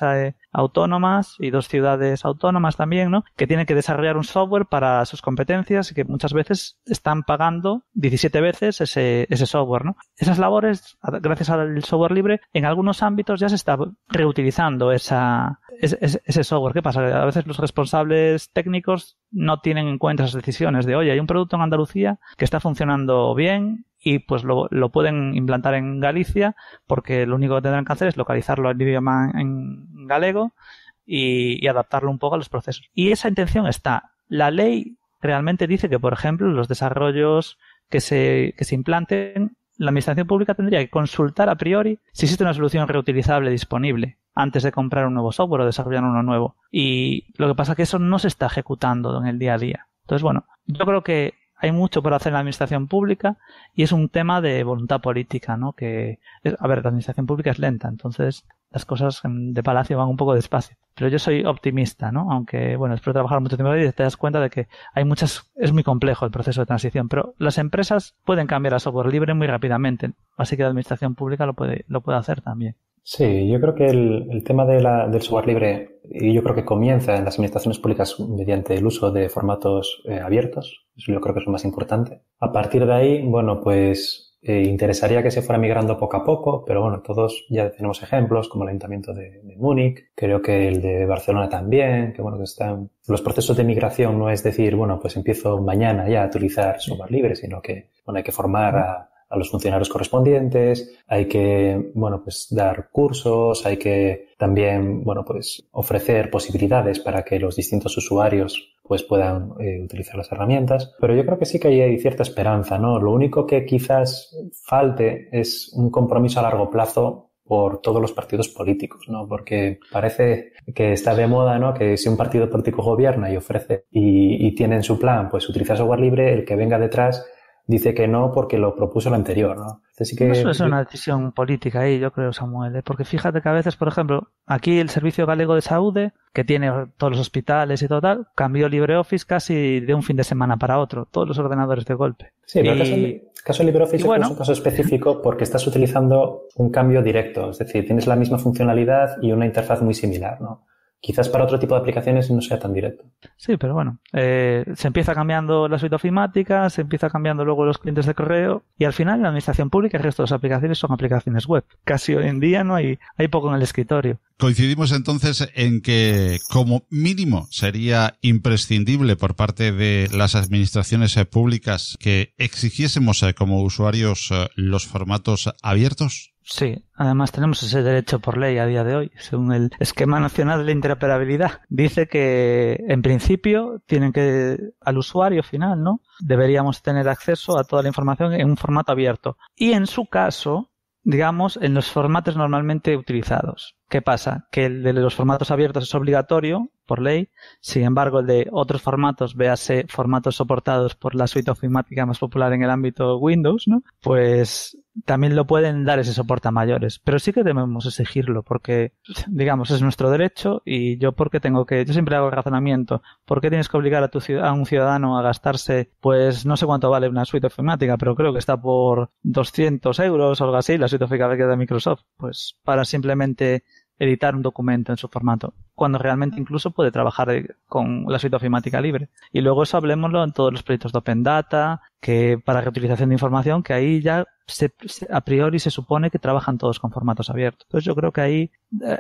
Speaker 4: autónomas y 2 ciudades autónomas también, ¿no? Que tienen que desarrollar un software para sus competencias y que muchas veces están pagando 17 veces ese software, ¿no? Esas labores, gracias al software libre, en algunos ámbitos ya se está reutilizando ese software. ¿Qué pasa? A veces los responsables técnicos no tienen en cuenta esas decisiones de, oye, hay un producto en Andalucía que está funcionando bien y pues lo pueden implantar en Galicia porque lo único que tendrán que hacer es localizarlo al idioma en galego y adaptarlo un poco a los procesos. Y esa intención está. La ley realmente dice que, por ejemplo, los desarrollos que se implanten, la administración pública tendría que consultar a priori si existe una solución reutilizable disponible antes de comprar un nuevo software o desarrollar uno nuevo. Y lo que pasa es que eso no se está ejecutando en el día a día. Entonces, bueno, yo creo que hay mucho por hacer en la administración pública y es un tema de voluntad política, ¿no? A ver, la administración pública es lenta, entonces las cosas de palacio van un poco despacio. Pero yo soy optimista, ¿no? Aunque, bueno, después de trabajar mucho tiempo y te das cuenta de que es muy complejo el proceso de transición, pero las empresas pueden cambiar a software libre muy rápidamente, así que la administración pública lo puede hacer también.
Speaker 3: Sí, yo creo que el tema del software libre, y yo creo que comienza en las administraciones públicas mediante el uso de formatos abiertos, eso yo creo que es lo más importante. A partir de ahí, bueno, pues interesaría que se fuera migrando poco a poco, pero bueno, todos ya tenemos ejemplos como el Ayuntamiento de Múnich, creo que el de Barcelona también, que bueno, que están los procesos de migración no es decir, bueno, pues empiezo mañana ya a utilizar software libre, sino que, bueno, hay que formar a los funcionarios correspondientes, hay que, bueno, pues dar cursos, hay que también, bueno, pues ofrecer posibilidades para que los distintos usuarios pues puedan utilizar las herramientas. Pero yo creo que sí que hay cierta esperanza, ¿no? Lo único que quizás falte es un compromiso a largo plazo por todos los partidos políticos, ¿no? Porque parece que está de moda, ¿no? Que si un partido político gobierna y ofrece y tiene en su plan, pues utilizar software libre, el que venga detrás dice que no porque lo propuso el anterior, ¿no? Entonces sí que
Speaker 4: eso es una decisión política ahí, yo creo, Samuel, porque fíjate que a veces, por ejemplo, aquí el Servicio Galego de Saúde, que tiene todos los hospitales y todo tal, cambió LibreOffice casi de un fin de semana para otro, todos los ordenadores de golpe.
Speaker 3: Sí, pero el caso de LibreOffice es un caso específico porque estás utilizando un cambio directo, es decir, tienes la misma funcionalidad y una interfaz muy similar, ¿no? Quizás para otro tipo de aplicaciones no sea tan directo.
Speaker 4: Sí, pero bueno, se empieza cambiando la suite ofimática, se empieza cambiando luego los clientes de correo y al final la administración pública y el resto de las aplicaciones son aplicaciones web. Casi hoy en día no hay poco en el escritorio.
Speaker 1: Coincidimos entonces en que como mínimo sería imprescindible por parte de las administraciones públicas que exigiésemos como usuarios los formatos abiertos.
Speaker 4: Sí, además tenemos ese derecho por ley a día de hoy. Según el Esquema Nacional de Interoperabilidad, dice que en principio al usuario final, ¿no? Deberíamos tener acceso a toda la información en un formato abierto. Y en su caso, digamos, en los formatos normalmente utilizados. ¿Qué pasa? Que el de los formatos abiertos es obligatorio por ley, sin embargo el de otros formatos, véase formatos soportados por la suite ofimática más popular en el ámbito Windows, ¿no? Pues también lo pueden dar ese soporte a mayores, pero sí que debemos exigirlo porque, digamos, es nuestro derecho y yo siempre hago el razonamiento, ¿por qué tienes que obligar a un ciudadano a gastarse, pues no sé cuánto vale una suite ofimática, pero creo que está por 200 euros o algo así, la suite ofimática de Microsoft, pues para simplemente editar un documento en su formato, cuando realmente incluso puede trabajar con la suite ofimática libre. Y luego eso hablemoslo en todos los proyectos de Open Data, que para reutilización de información, que ahí ya a priori se supone que trabajan todos con formatos abiertos. Entonces yo creo que ahí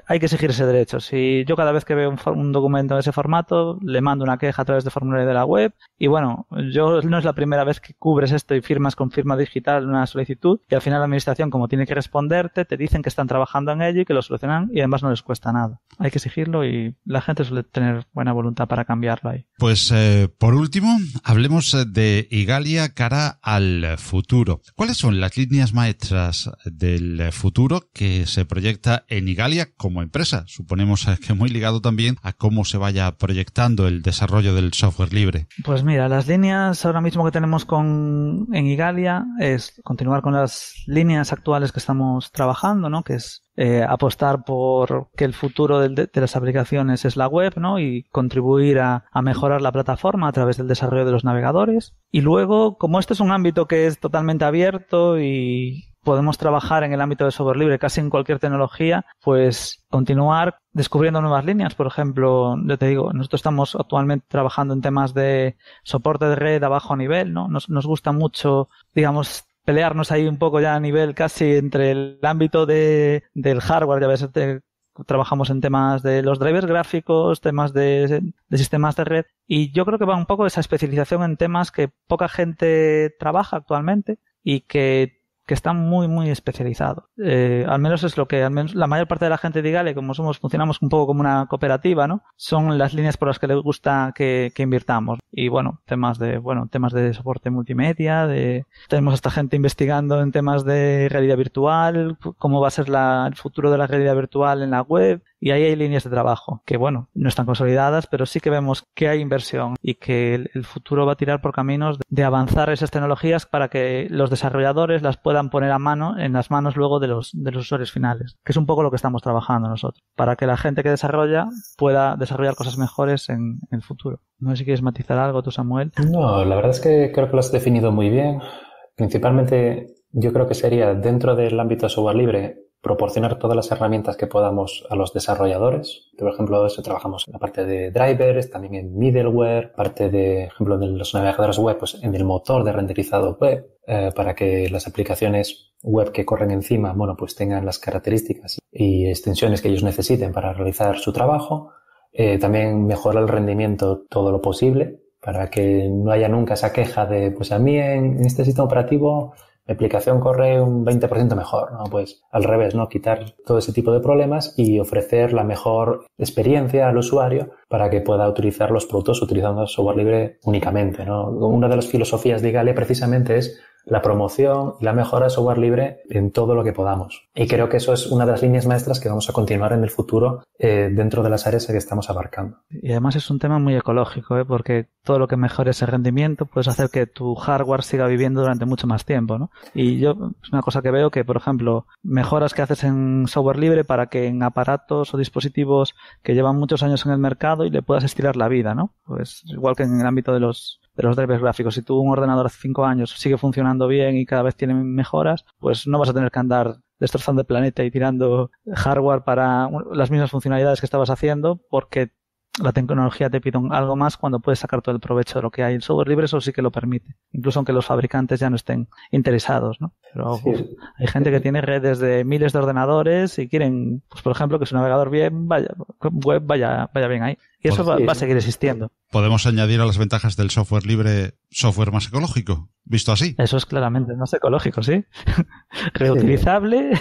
Speaker 4: hay que exigir ese derecho. Si yo cada vez que veo un documento en ese formato, le mando una queja a través de formulario de la web, y bueno, no es la primera vez que cubres esto y firmas con firma digital una solicitud, y al final la administración, como tiene que responderte, te dicen que están trabajando en ello y que lo solucionan, y además no les cuesta nada. Hay que exigirlo y la gente suele tener buena voluntad para cambiarlo ahí.
Speaker 1: Pues por último, hablemos de Igalia cara al futuro. ¿Cuáles son las líneas maestras del futuro que se proyecta en Igalia como empresa? Suponemos que muy ligado también a cómo se vaya proyectando el desarrollo del software libre.
Speaker 4: Pues mira, las líneas ahora mismo que tenemos en Igalia es continuar con las líneas actuales que estamos trabajando, ¿no? Que es apostar por que el futuro de las aplicaciones es la web, ¿no? Y contribuir a mejorar la plataforma a través del desarrollo de los navegadores. Y luego, como este es un ámbito que es totalmente abierto y podemos trabajar en el ámbito de software libre casi en cualquier tecnología, pues continuar descubriendo nuevas líneas. Por ejemplo, yo te digo, nosotros estamos actualmente trabajando en temas de soporte de red a bajo nivel, ¿no? Nos gusta mucho, digamos, pelearnos ahí un poco ya a nivel casi entre el ámbito del hardware, ya ves, trabajamos en temas de los drivers gráficos, temas de sistemas de red, y yo creo que va un poco esa especialización en temas que poca gente trabaja actualmente y que están muy, muy especializados. Al menos es lo que la mayor parte de la gente de Igalia, como funcionamos un poco como una cooperativa, ¿no? Son las líneas por las que les gusta que invirtamos. Y bueno, temas de soporte multimedia, tenemos a esta gente investigando en temas de realidad virtual, cómo va a ser el futuro de la realidad virtual en la web, y ahí hay líneas de trabajo que, bueno, no están consolidadas, pero sí que vemos que hay inversión y que el futuro va a tirar por caminos de avanzar esas tecnologías para que los desarrolladores las puedan poner en las manos luego de los usuarios finales, que es un poco lo que estamos trabajando nosotros, para que la gente que desarrolla pueda desarrollar cosas mejores en el futuro. No sé si quieres matizar algo tú, Samuel.
Speaker 3: No, la verdad es que creo que lo has definido muy bien. Principalmente yo creo que sería dentro del ámbito de software libre proporcionar todas las herramientas que podamos a los desarrolladores. Por ejemplo, eso trabajamos en la parte de drivers, también en middleware, parte de ejemplo de los navegadores web, pues en el motor de renderizado web, para que las aplicaciones web que corren encima, bueno, pues tengan las características y extensiones que ellos necesiten para realizar su trabajo. También mejorar el rendimiento todo lo posible para que no haya nunca esa queja de, pues a mí en este sistema operativo mi aplicación corre un 20% mejor, ¿no? Pues al revés, ¿no? Quitar todo ese tipo de problemas y ofrecer la mejor experiencia al usuario para que pueda utilizar los productos utilizando software libre únicamente, ¿no? Una de las filosofías de Igalia precisamente es la promoción y la mejora de software libre en todo lo que podamos. Y creo que eso es una de las líneas maestras que vamos a continuar en el futuro dentro de las áreas que estamos abarcando.
Speaker 4: Y además es un tema muy ecológico, porque todo lo que mejore ese rendimiento puedes hacer que tu hardware siga viviendo durante mucho más tiempo, ¿no? Y yo, es una cosa que veo que, por ejemplo, mejoras que haces en software libre para que en aparatos o dispositivos que llevan muchos años en el mercado y le puedas estirar la vida, ¿no? Pues igual que en el ámbito de los drivers gráficos. Si tú un ordenador hace 5 años sigue funcionando bien y cada vez tiene mejoras, pues no vas a tener que andar destrozando el planeta y tirando hardware para las mismas funcionalidades que estabas haciendo, porque la tecnología te pide algo más cuando puedes sacar todo el provecho de lo que hay. El software libre eso sí que lo permite, incluso aunque los fabricantes ya no estén interesados, ¿no? Pero sí, hay gente que tiene redes de miles de ordenadores y quieren, pues por ejemplo, que su navegador web vaya bien ahí. Y eso va a seguir existiendo.
Speaker 1: ¿Podemos añadir a las ventajas del software libre software más ecológico? Visto así.
Speaker 4: Eso es claramente más ecológico, ¿sí? Reutilizable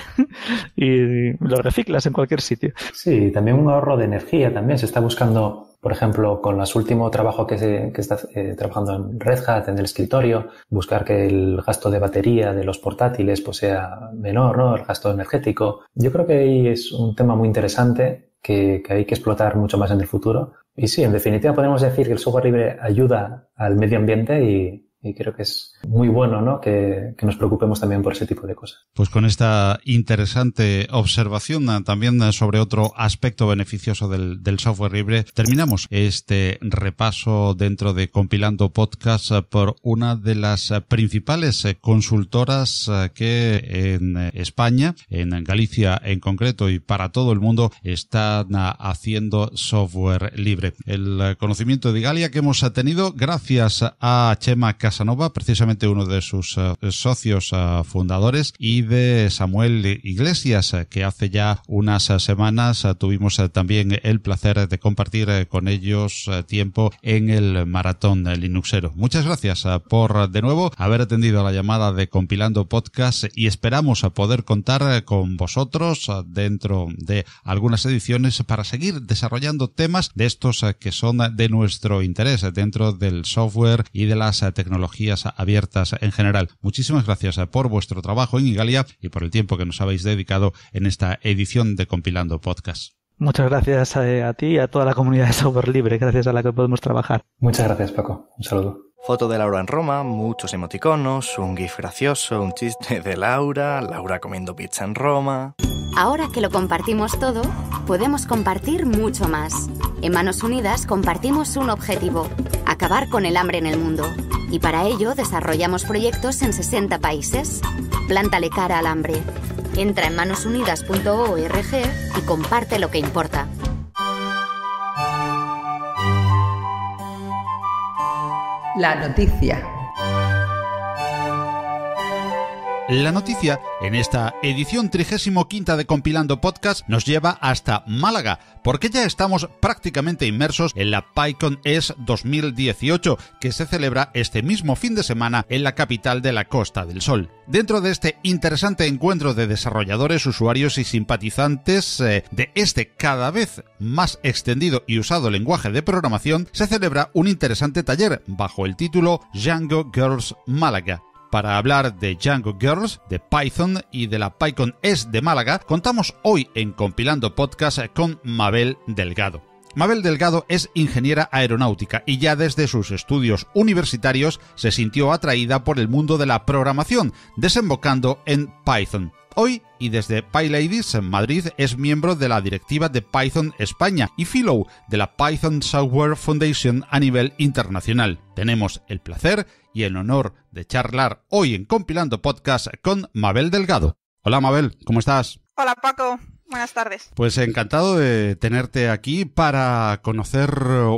Speaker 4: y lo reciclas en cualquier sitio.
Speaker 3: Sí, también un ahorro de energía también. Se está buscando, por ejemplo, con los últimos trabajos que está trabajando en Red Hat, en el escritorio, buscar que el gasto de batería de los portátiles pues sea menor, ¿no? El gasto energético. Yo creo que ahí es un tema muy interesante que hay que explotar mucho más en el futuro. Y sí, en definitiva podemos decir que el software libre ayuda al medio ambiente y creo que es muy bueno, ¿no? Que nos preocupemos también por ese tipo de cosas.
Speaker 1: Pues con esta interesante observación también sobre otro aspecto beneficioso del software libre, terminamos este repaso dentro de Compilando Podcast por una de las principales consultoras que en España, en Galicia en concreto y para todo el mundo, están haciendo software libre. El conocimiento de Igalia que hemos tenido gracias a Chema Casanova, precisamente uno de sus socios fundadores, y de Samuel Iglesias, que hace ya unas semanas tuvimos también el placer de compartir con ellos tiempo en el Maratón Linuxero. Muchas gracias por de nuevo haber atendido a la llamada de Compilando Podcast y esperamos poder contar con vosotros dentro de algunas ediciones para seguir desarrollando temas de estos que son de nuestro interés dentro del software y de las tecnologías abiertas en general. Muchísimas gracias por vuestro trabajo en Igalia y por el tiempo que nos habéis dedicado en esta edición de Compilando Podcast.
Speaker 4: Muchas gracias a ti y a toda la comunidad de software libre, gracias a la que podemos trabajar.
Speaker 3: Muchas gracias, Paco. Un saludo.
Speaker 5: Foto de Laura en Roma, muchos emoticonos, un gif gracioso, un chiste de Laura comiendo pizza en Roma.
Speaker 6: Ahora que lo compartimos todo, podemos compartir mucho más. En Manos Unidas compartimos un objetivo: acabar con el hambre en el mundo. Y para ello desarrollamos proyectos en 60 países. Plántale cara al hambre. Entra en manosunidas.org y comparte lo que importa.
Speaker 2: La noticia.
Speaker 1: La noticia, en esta edición 35ª de Compilando Podcast, nos lleva hasta Málaga, porque ya estamos prácticamente inmersos en la PyCon-ES 2018, que se celebra este mismo fin de semana en la capital de la Costa del Sol. Dentro de este interesante encuentro de desarrolladores, usuarios y simpatizantes de este cada vez más extendido y usado lenguaje de programación, se celebra un interesante taller bajo el título Django Girls Málaga. Para hablar de Django Girls, de Python y de la PyCon-ES de Málaga, contamos hoy en Compilando Podcast con Mabel Delgado. Mabel Delgado es ingeniera aeronáutica y ya desde sus estudios universitarios se sintió atraída por el mundo de la programación, desembocando en Python. Hoy, y desde PyLadies en Madrid, es miembro de la directiva de Python España y fellow de la Python Software Foundation a nivel internacional. Tenemos el placer y el honor de charlar hoy en Compilando Podcast con Mabel Delgado. Hola Mabel, ¿cómo estás?
Speaker 7: Hola Paco, buenas tardes.
Speaker 1: Pues encantado de tenerte aquí para conocer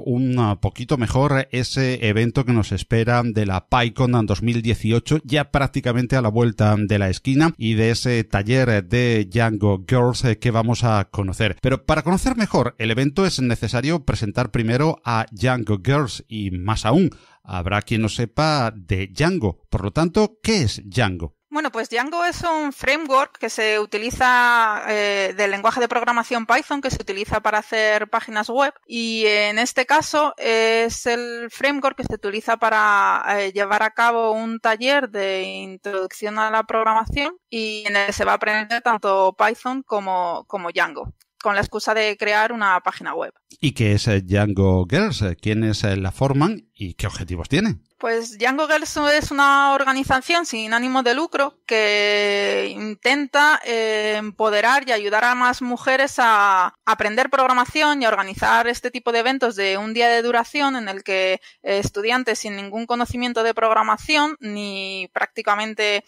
Speaker 1: un poquito mejor ese evento que nos espera de la PyCon 2018, ya prácticamente a la vuelta de la esquina, y de ese taller de Django Girls que vamos a conocer. Pero para conocer mejor el evento es necesario presentar primero a Django Girls y más aún, habrá quien no sepa de Django. Por lo tanto, ¿qué es Django?
Speaker 7: Bueno, pues Django es un framework que se utiliza del lenguaje de programación Python, que se utiliza para hacer páginas web, y en este caso es el framework que se utiliza para llevar a cabo un taller de introducción a la programación y en el que se va a aprender tanto Python como Django, con la excusa de crear una página web.
Speaker 1: ¿Y qué es Django Girls? ¿Quiénes la forman y qué objetivos tienen?
Speaker 7: Pues Django Girls es una organización sin ánimo de lucro que intenta empoderar y ayudar a más mujeres a aprender programación y a organizar este tipo de eventos de un día de duración en el que estudiantes sin ningún conocimiento de programación ni prácticamente,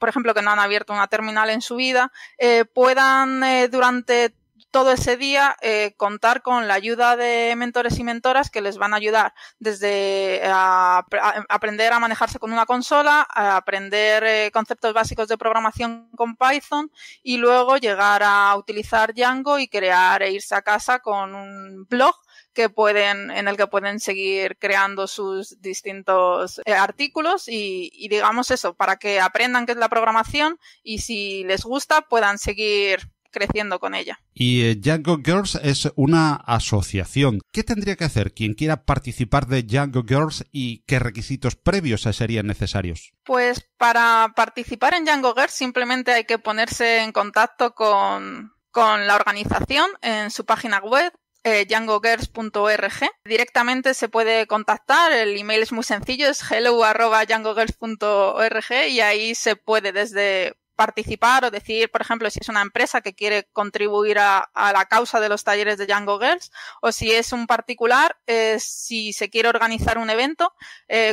Speaker 7: por ejemplo, que no han abierto una terminal en su vida, puedan durante todo ese día contar con la ayuda de mentores y mentoras que les van a ayudar desde aprender a manejarse con una consola, a aprender conceptos básicos de programación con Python y luego llegar a utilizar Django y crear e irse a casa con un blog en el que pueden seguir creando sus distintos artículos y digamos eso, para que aprendan qué es la programación y si les gusta puedan seguir creciendo con ella.
Speaker 1: Y Django Girls es una asociación. ¿Qué tendría que hacer quien quiera participar de Django Girls y qué requisitos previos serían necesarios?
Speaker 7: Pues para participar en Django Girls simplemente hay que ponerse en contacto con la organización en su página web, djangogirls.org. Directamente se puede contactar, el email es muy sencillo, es hello@djangogirls.org y ahí se puede desde participar o decidir, por ejemplo, si es una empresa que quiere contribuir a la causa de los talleres de Django Girls o si es un particular, si se quiere organizar un evento,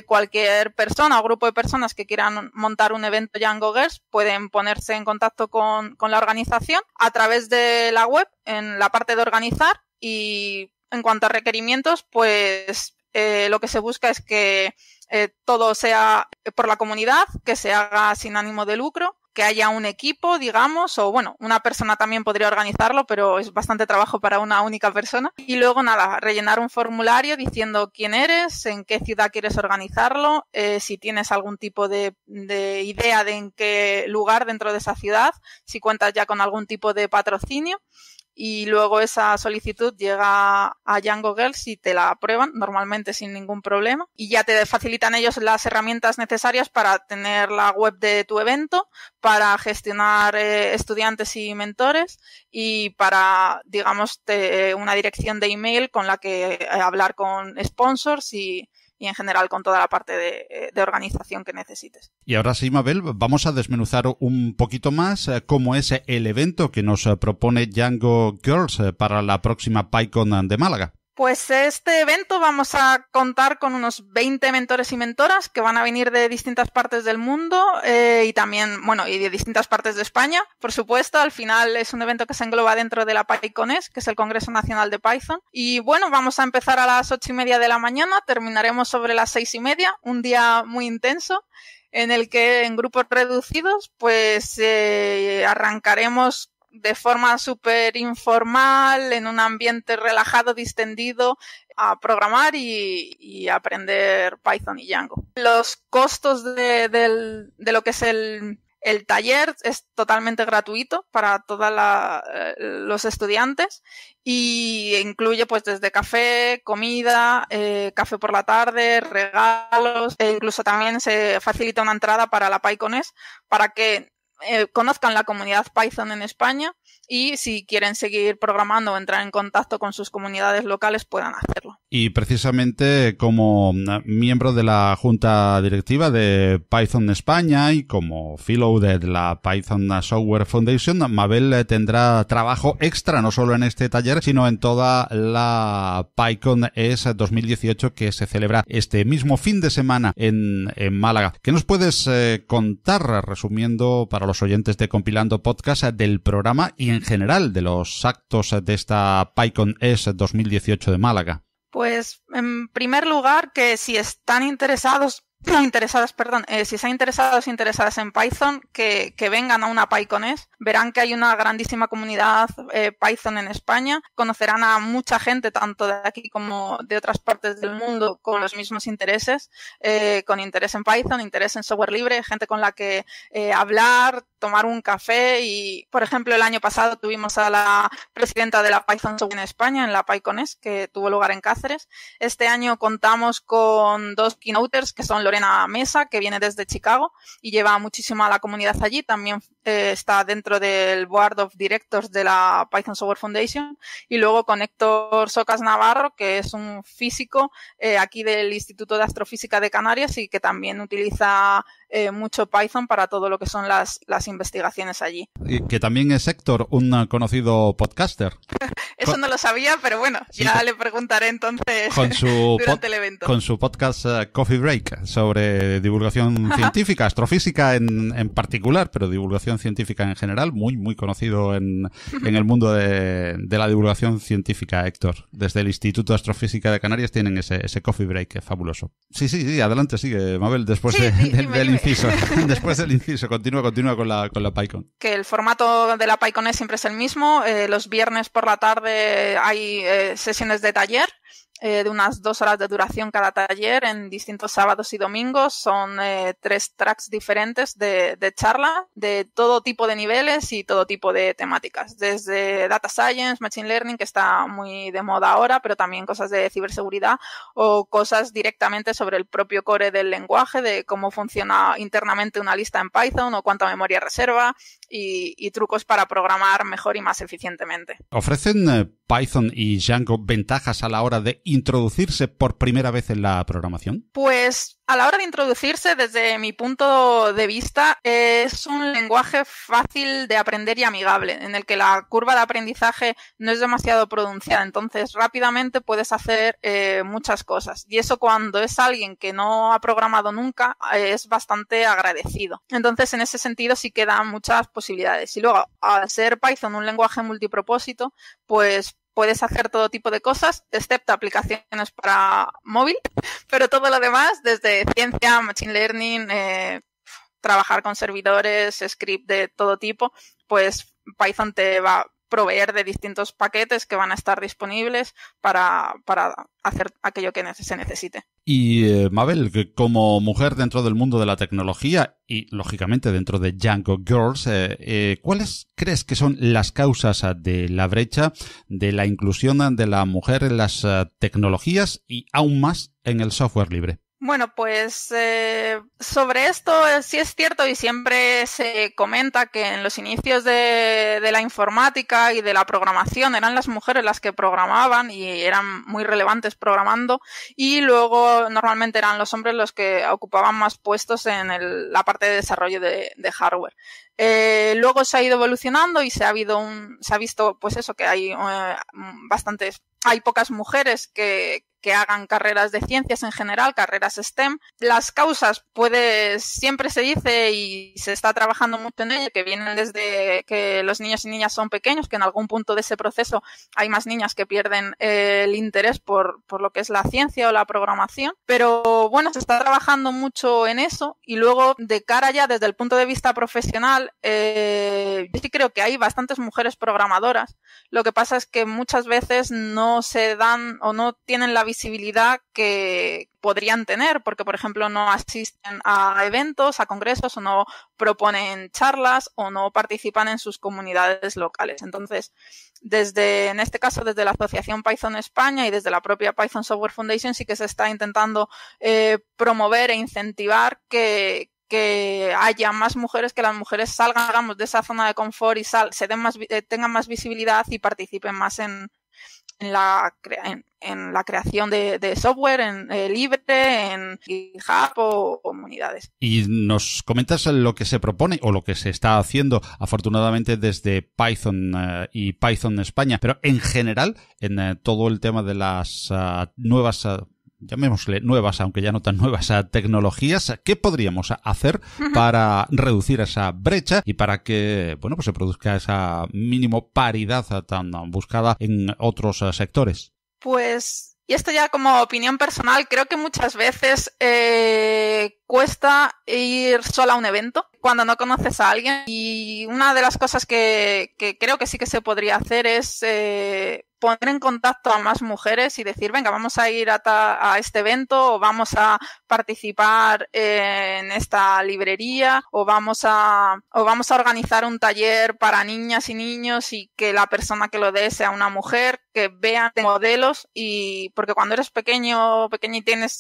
Speaker 7: cualquier persona o grupo de personas que quieran montar un evento Django Girls pueden ponerse en contacto con la organización a través de la web en la parte de organizar y en cuanto a requerimientos, pues lo que se busca es que todo sea por la comunidad, que se haga sin ánimo de lucro, que haya un equipo, digamos, o bueno, una persona también podría organizarlo, pero es bastante trabajo para una única persona. Y luego nada, rellenar un formulario diciendo quién eres, en qué ciudad quieres organizarlo, si tienes algún tipo de idea de en qué lugar dentro de esa ciudad, si cuentas ya con algún tipo de patrocinio. Y luego esa solicitud llega a Django Girls y te la aprueban normalmente sin ningún problema y ya te facilitan ellos las herramientas necesarias para tener la web de tu evento, para gestionar estudiantes y mentores y para, digamos, una dirección de email con la que hablar con sponsors y en general con toda la parte de organización que necesites.
Speaker 1: Y ahora sí, Mabel, vamos a desmenuzar un poquito más cómo es el evento que nos propone Django Girls para la próxima PyCon de Málaga.
Speaker 7: Pues este evento vamos a contar con unos 20 mentores y mentoras que van a venir de distintas partes del mundo y también, bueno, y de distintas partes de España, por supuesto. Al final es un evento que se engloba dentro de la PyConES, que es el Congreso Nacional de Python. Y bueno, vamos a empezar a las 8:30 de la mañana, terminaremos sobre las 6:30, un día muy intenso en el que en grupos reducidos pues arrancaremos de forma súper informal, en un ambiente relajado, distendido, a programar y aprender Python y Django. Los costos de lo que es el taller es totalmente gratuito para todos los estudiantes y incluye pues desde café, comida, café por la tarde, regalos e incluso también se facilita una entrada para la PyConES para que conozcan la comunidad Python en España y si quieren seguir programando o entrar en contacto con sus comunidades locales puedan hacerlo.
Speaker 1: Y precisamente como miembro de la Junta Directiva de Python España y como fellow de la Python Software Foundation, Mabel tendrá trabajo extra no solo en este taller, sino en toda la PyConES 2018 que se celebra este mismo fin de semana en Málaga. ¿Qué nos puedes contar, resumiendo para los oyentes de Compilando Podcast, del programa y en general de los actos de esta PyConES 2018 de Málaga?
Speaker 7: Pues, en primer lugar, que si están interesadas en Python, que vengan a una PyConES, verán que hay una grandísima comunidad Python en España, conocerán a mucha gente, tanto de aquí como de otras partes del mundo, con los mismos intereses, con interés en Python, interés en software libre, gente con la que hablar, tomar un café y, por ejemplo, el año pasado tuvimos a la presidenta de la Python Software en España, en la PyConES, que tuvo lugar en Cáceres. Este año contamos con 2 keynoters, que son Lorena Mesa, que viene desde Chicago y lleva muchísimo a la comunidad allí. También está dentro del Board of Directors de la Python Software Foundation. Y luego con Héctor Socas Navarro, que es un físico aquí del Instituto de Astrofísica de Canarias y que también utiliza mucho Python para todo lo que son las investigaciones allí.
Speaker 1: Y que también es Héctor, un conocido podcaster.
Speaker 7: Eso no lo sabía, pero bueno, sí, ya le preguntaré entonces durante el evento.
Speaker 1: Con su podcast Coffee Break sobre divulgación científica, astrofísica en particular, pero divulgación científica en general, muy, muy conocido en el mundo de la divulgación científica, Héctor. Desde el Instituto de Astrofísica de Canarias tienen ese Coffee Break fabuloso. Sí, adelante, sigue, Mabel, después del inciso. Después del inciso, continúa con la PyCon.
Speaker 7: Que el formato de la PyCon siempre es el mismo. Los viernes por la tarde hay sesiones de taller de unas 2 horas de duración cada taller en distintos sábados y domingos. Son 3 tracks diferentes de charla de todo tipo de niveles y todo tipo de temáticas. Desde Data Science, Machine Learning, que está muy de moda ahora, pero también cosas de ciberseguridad o cosas directamente sobre el propio core del lenguaje, de cómo funciona internamente una lista en Python o cuánta memoria reserva y trucos para programar mejor y más eficientemente.
Speaker 1: ¿Ofrecen Python y Django ventajas a la hora de introducirse por primera vez en la programación?
Speaker 7: Pues a la hora de introducirse, desde mi punto de vista, es un lenguaje fácil de aprender y amigable, en el que la curva de aprendizaje no es demasiado pronunciada. Entonces, rápidamente puedes hacer muchas cosas. Y eso, cuando es alguien que no ha programado nunca, es bastante agradecido. Entonces, en ese sentido, sí que dan muchas posibilidades. Y luego, al ser Python un lenguaje multipropósito, pues puedes hacer todo tipo de cosas, excepto aplicaciones para móvil, pero todo lo demás, desde ciencia, machine learning, trabajar con servidores, script de todo tipo, pues Python te va a proveer de distintos paquetes que van a estar disponibles para hacer aquello que se necesite.
Speaker 1: Y Mabel, que como mujer dentro del mundo de la tecnología y lógicamente dentro de Django Girls, ¿cuáles crees que son las causas de la brecha de la inclusión de la mujer en las tecnologías y aún más en el software libre?
Speaker 7: Bueno, pues sobre esto sí es cierto y siempre se comenta que en los inicios de la informática y de la programación eran las mujeres las que programaban y eran muy relevantes programando, y luego normalmente eran los hombres los que ocupaban más puestos en la parte de desarrollo de hardware. Luego se ha ido evolucionando y se ha visto pues eso, que hay hay pocas mujeres que hagan carreras de ciencias en general, carreras STEM. Las causas, siempre se dice y se está trabajando mucho en ello, que vienen desde que los niños y niñas son pequeños, que en algún punto de ese proceso hay más niñas que pierden el interés por lo que es la ciencia o la programación. Pero bueno, se está trabajando mucho en eso, y luego de cara ya desde el punto de vista profesional, yo sí creo que hay bastantes mujeres programadoras. Lo que pasa es que muchas veces no se dan o no tienen la visibilidad que podrían tener, porque por ejemplo no asisten a eventos, a congresos, o no proponen charlas, o no participan en sus comunidades locales. Entonces, en este caso desde la Asociación Python España y desde la propia Python Software Foundation sí que se está intentando promover e incentivar que haya más mujeres, que las mujeres salgan, digamos, de esa zona de confort y tengan más visibilidad y participen más en la creación de software libre, en GitHub o comunidades.
Speaker 1: Y nos comentas lo que se propone o lo que se está haciendo, afortunadamente, desde Python y Python España, pero en general, en todo el tema de las nuevas llamémosle nuevas, aunque ya no tan nuevas, tecnologías, ¿qué podríamos hacer para reducir esa brecha y para que, bueno, pues se produzca esa mínimo paridad tan buscada en otros sectores?
Speaker 7: Pues, y esto ya como opinión personal, creo que muchas veces cuesta ir sola a un evento cuando no conoces a alguien, y una de las cosas que creo que sí que se podría hacer es poner en contacto a más mujeres y decir, venga, vamos a ir a este evento, o vamos a participar en esta librería, o vamos a organizar un taller para niñas y niños, y que la persona que lo dé sea una mujer, que vean modelos, y porque cuando eres pequeño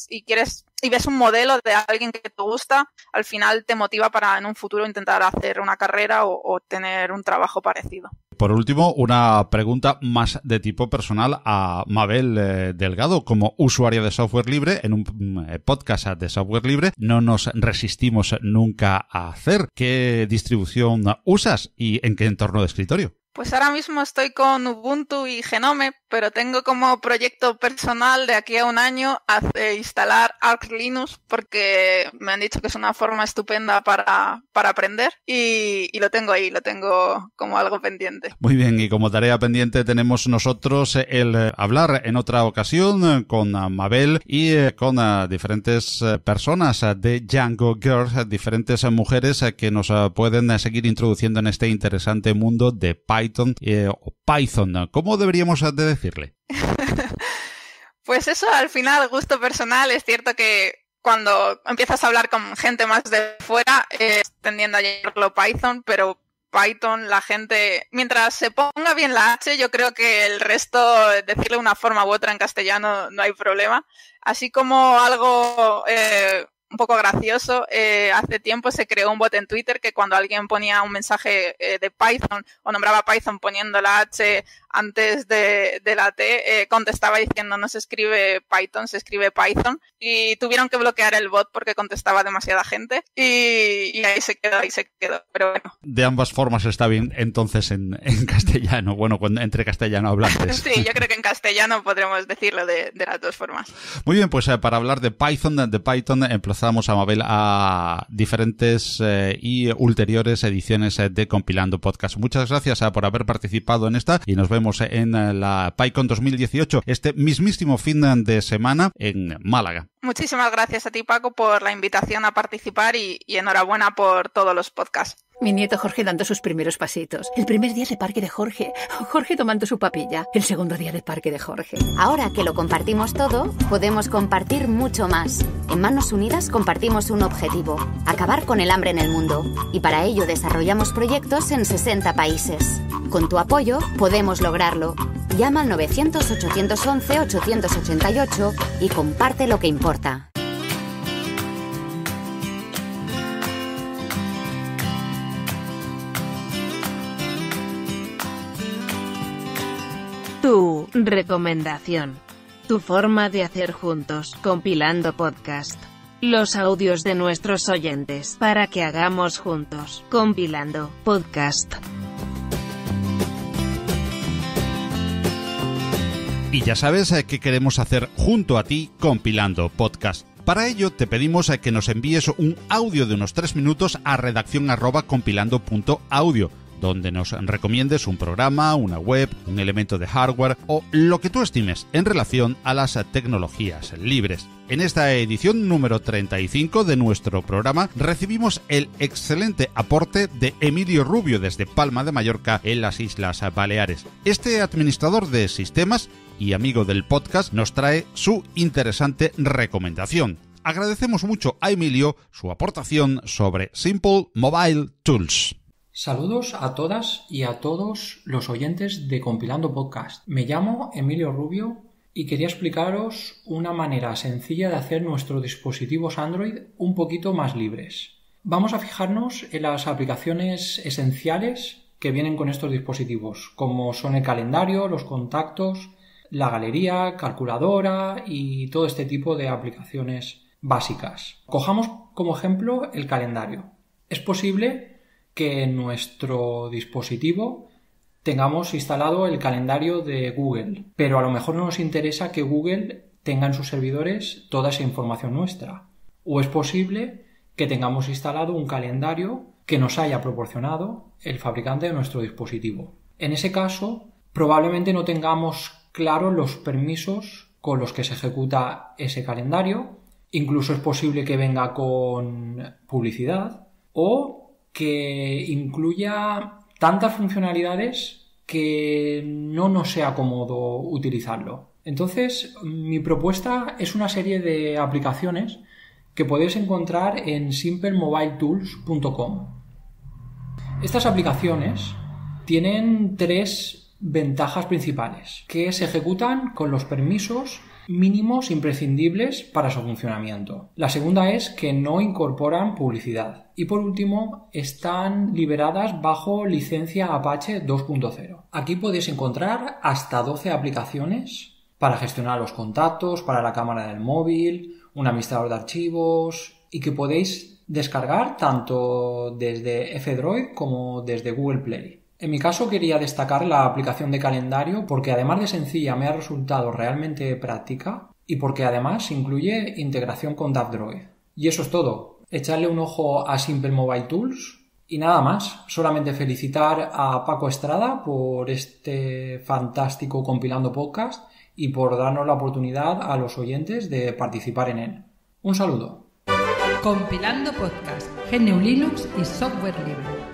Speaker 7: y quieres ves un modelo de alguien que te gusta, al final te motiva para en un futuro intentar hacer una carrera o tener un trabajo parecido.
Speaker 1: Por último, una pregunta más de tipo personal a Mabel Delgado. Como usuaria de software libre, en un podcast de software libre, no nos resistimos nunca a hacer. ¿Qué distribución usas y en qué entorno de escritorio?
Speaker 7: Pues ahora mismo estoy con Ubuntu y Genome, pero tengo como proyecto personal de aquí a un año instalar Arch Linux porque me han dicho que es una forma estupenda para aprender y lo tengo ahí, lo tengo como algo pendiente.
Speaker 1: Muy bien, y como tarea pendiente tenemos nosotros el hablar en otra ocasión con Mabel y con diferentes personas de Django Girls, diferentes mujeres que nos pueden seguir introduciendo en este interesante mundo de Python o Python. ¿Cómo deberíamos de decirle?
Speaker 7: Pues eso, al final, gusto personal. Es cierto que cuando empiezas a hablar con gente más de fuera, tendiendo a llamarlo Python, pero Python, la gente, mientras se ponga bien la H, yo creo que el resto, decirle una forma u otra en castellano, no hay problema. Así como algo un poco gracioso, hace tiempo se creó un bot en Twitter que cuando alguien ponía un mensaje de Python o nombraba Python poniendo la H antes de la T, contestaba diciendo no se escribe Python, se escribe Python, y tuvieron que bloquear el bot porque contestaba demasiada gente y ahí se quedó, pero bueno.
Speaker 1: De ambas formas está bien entonces en castellano, bueno, entre castellano hablantes.
Speaker 7: Sí, yo creo que en castellano podremos decirlo de las dos formas.
Speaker 1: Muy bien, pues para hablar de Python emplazamos a Mabel a diferentes y ulteriores ediciones de Compilando Podcast. Muchas gracias por haber participado en esta y nos vemos en la PyCon 2018 este mismísimo fin de semana en Málaga.
Speaker 7: Muchísimas gracias a ti, Paco, por la invitación a participar y enhorabuena por todos los podcasts.
Speaker 2: Mi nieto Jorge dando sus primeros pasitos. El primer día de parque de Jorge. Jorge tomando su papilla. El segundo día de parque de Jorge.
Speaker 6: Ahora que lo compartimos todo, podemos compartir mucho más. En Manos Unidas compartimos un objetivo: acabar con el hambre en el mundo. Y para ello desarrollamos proyectos en 60 países. Con tu apoyo podemos lograrlo. Llama al 900-811-888 y comparte lo que importa.
Speaker 8: Tu recomendación. Tu forma de hacer juntos, Compilando Podcast. Los audios de nuestros oyentes para que hagamos juntos, Compilando Podcast.
Speaker 1: Y ya sabes qué queremos hacer junto a ti, Compilando Podcast. Para ello te pedimos que nos envíes un audio de unos 3 minutos a redacción@compilando.audio, donde nos recomiendes un programa, una web, un elemento de hardware o lo que tú estimes en relación a las tecnologías libres. En esta edición número 35 de nuestro programa recibimos el excelente aporte de Emilio Rubio desde Palma de Mallorca en las Islas Baleares. Este administrador de sistemas y amigo del podcast nos trae su interesante recomendación. Agradecemos mucho a Emilio su aportación sobre Simple Mobile Tools.
Speaker 9: Saludos a todas y a todos los oyentes de Compilando Podcast. Me llamo Emilio Rubio y quería explicaros una manera sencilla de hacer nuestros dispositivos Android un poquito más libres. Vamos a fijarnos en las aplicaciones esenciales que vienen con estos dispositivos, como son el calendario, los contactos, la galería, calculadora y todo este tipo de aplicaciones básicas. Cojamos como ejemplo el calendario. Es posible que en nuestro dispositivo tengamos instalado el calendario de Google, pero a lo mejor no nos interesa que Google tenga en sus servidores toda esa información nuestra. O es posible que tengamos instalado un calendario que nos haya proporcionado el fabricante de nuestro dispositivo. En ese caso, probablemente no tengamos claros los permisos con los que se ejecuta ese calendario. Incluso es posible que venga con publicidad o que incluya tantas funcionalidades que no nos sea cómodo utilizarlo. Entonces, mi propuesta es una serie de aplicaciones que podéis encontrar en simplemobiletools.com. Estas aplicaciones tienen 3 ventajas principales, que se ejecutan con los permisos mínimos imprescindibles para su funcionamiento. La segunda es que no incorporan publicidad. Y por último, están liberadas bajo licencia Apache 2.0. Aquí podéis encontrar hasta 12 aplicaciones para gestionar los contactos, para la cámara del móvil, un administrador de archivos y que podéis descargar tanto desde F-Droid como desde Google Play. En mi caso quería destacar la aplicación de calendario porque además de sencilla me ha resultado realmente práctica y porque además incluye integración con DAVdroid. Y eso es todo. Echarle un ojo a Simple Mobile Tools y nada más. Solamente felicitar a Paco Estrada por este fantástico Compilando Podcast y por darnos la oportunidad a los oyentes de participar en él. Un saludo.
Speaker 10: Compilando Podcast, GNU Linux y software libre.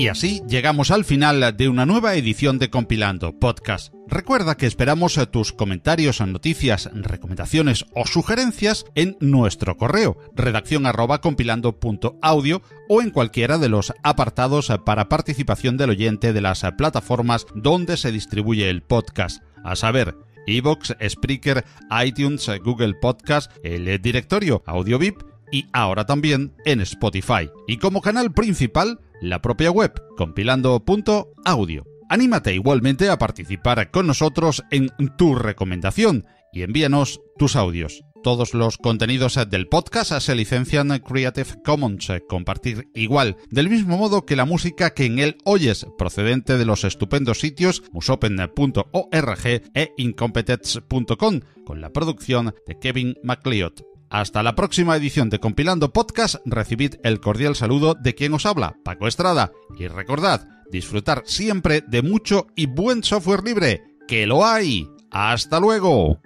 Speaker 1: Y así llegamos al final de una nueva edición de Compilando Podcast. Recuerda que esperamos tus comentarios, noticias, recomendaciones o sugerencias en nuestro correo redaccion@compilando.audio o en cualquiera de los apartados para participación del oyente de las plataformas donde se distribuye el podcast, a saber, iVoox, Spreaker, iTunes, Google Podcast, el directorio AudioVip y ahora también en Spotify. Y como canal principal, la propia web, compilando.audio. Anímate igualmente a participar con nosotros en tu recomendación y envíanos tus audios. Todos los contenidos del podcast se licencian Creative Commons, compartir igual, del mismo modo que la música que en él oyes, procedente de los estupendos sitios musopen.org e incompetech.com, con la producción de Kevin MacLeod. Hasta la próxima edición de Compilando Podcast, recibid el cordial saludo de quien os habla, Paco Estrada, y recordad, disfrutar siempre de mucho y buen software libre, ¡que lo hay! ¡Hasta luego!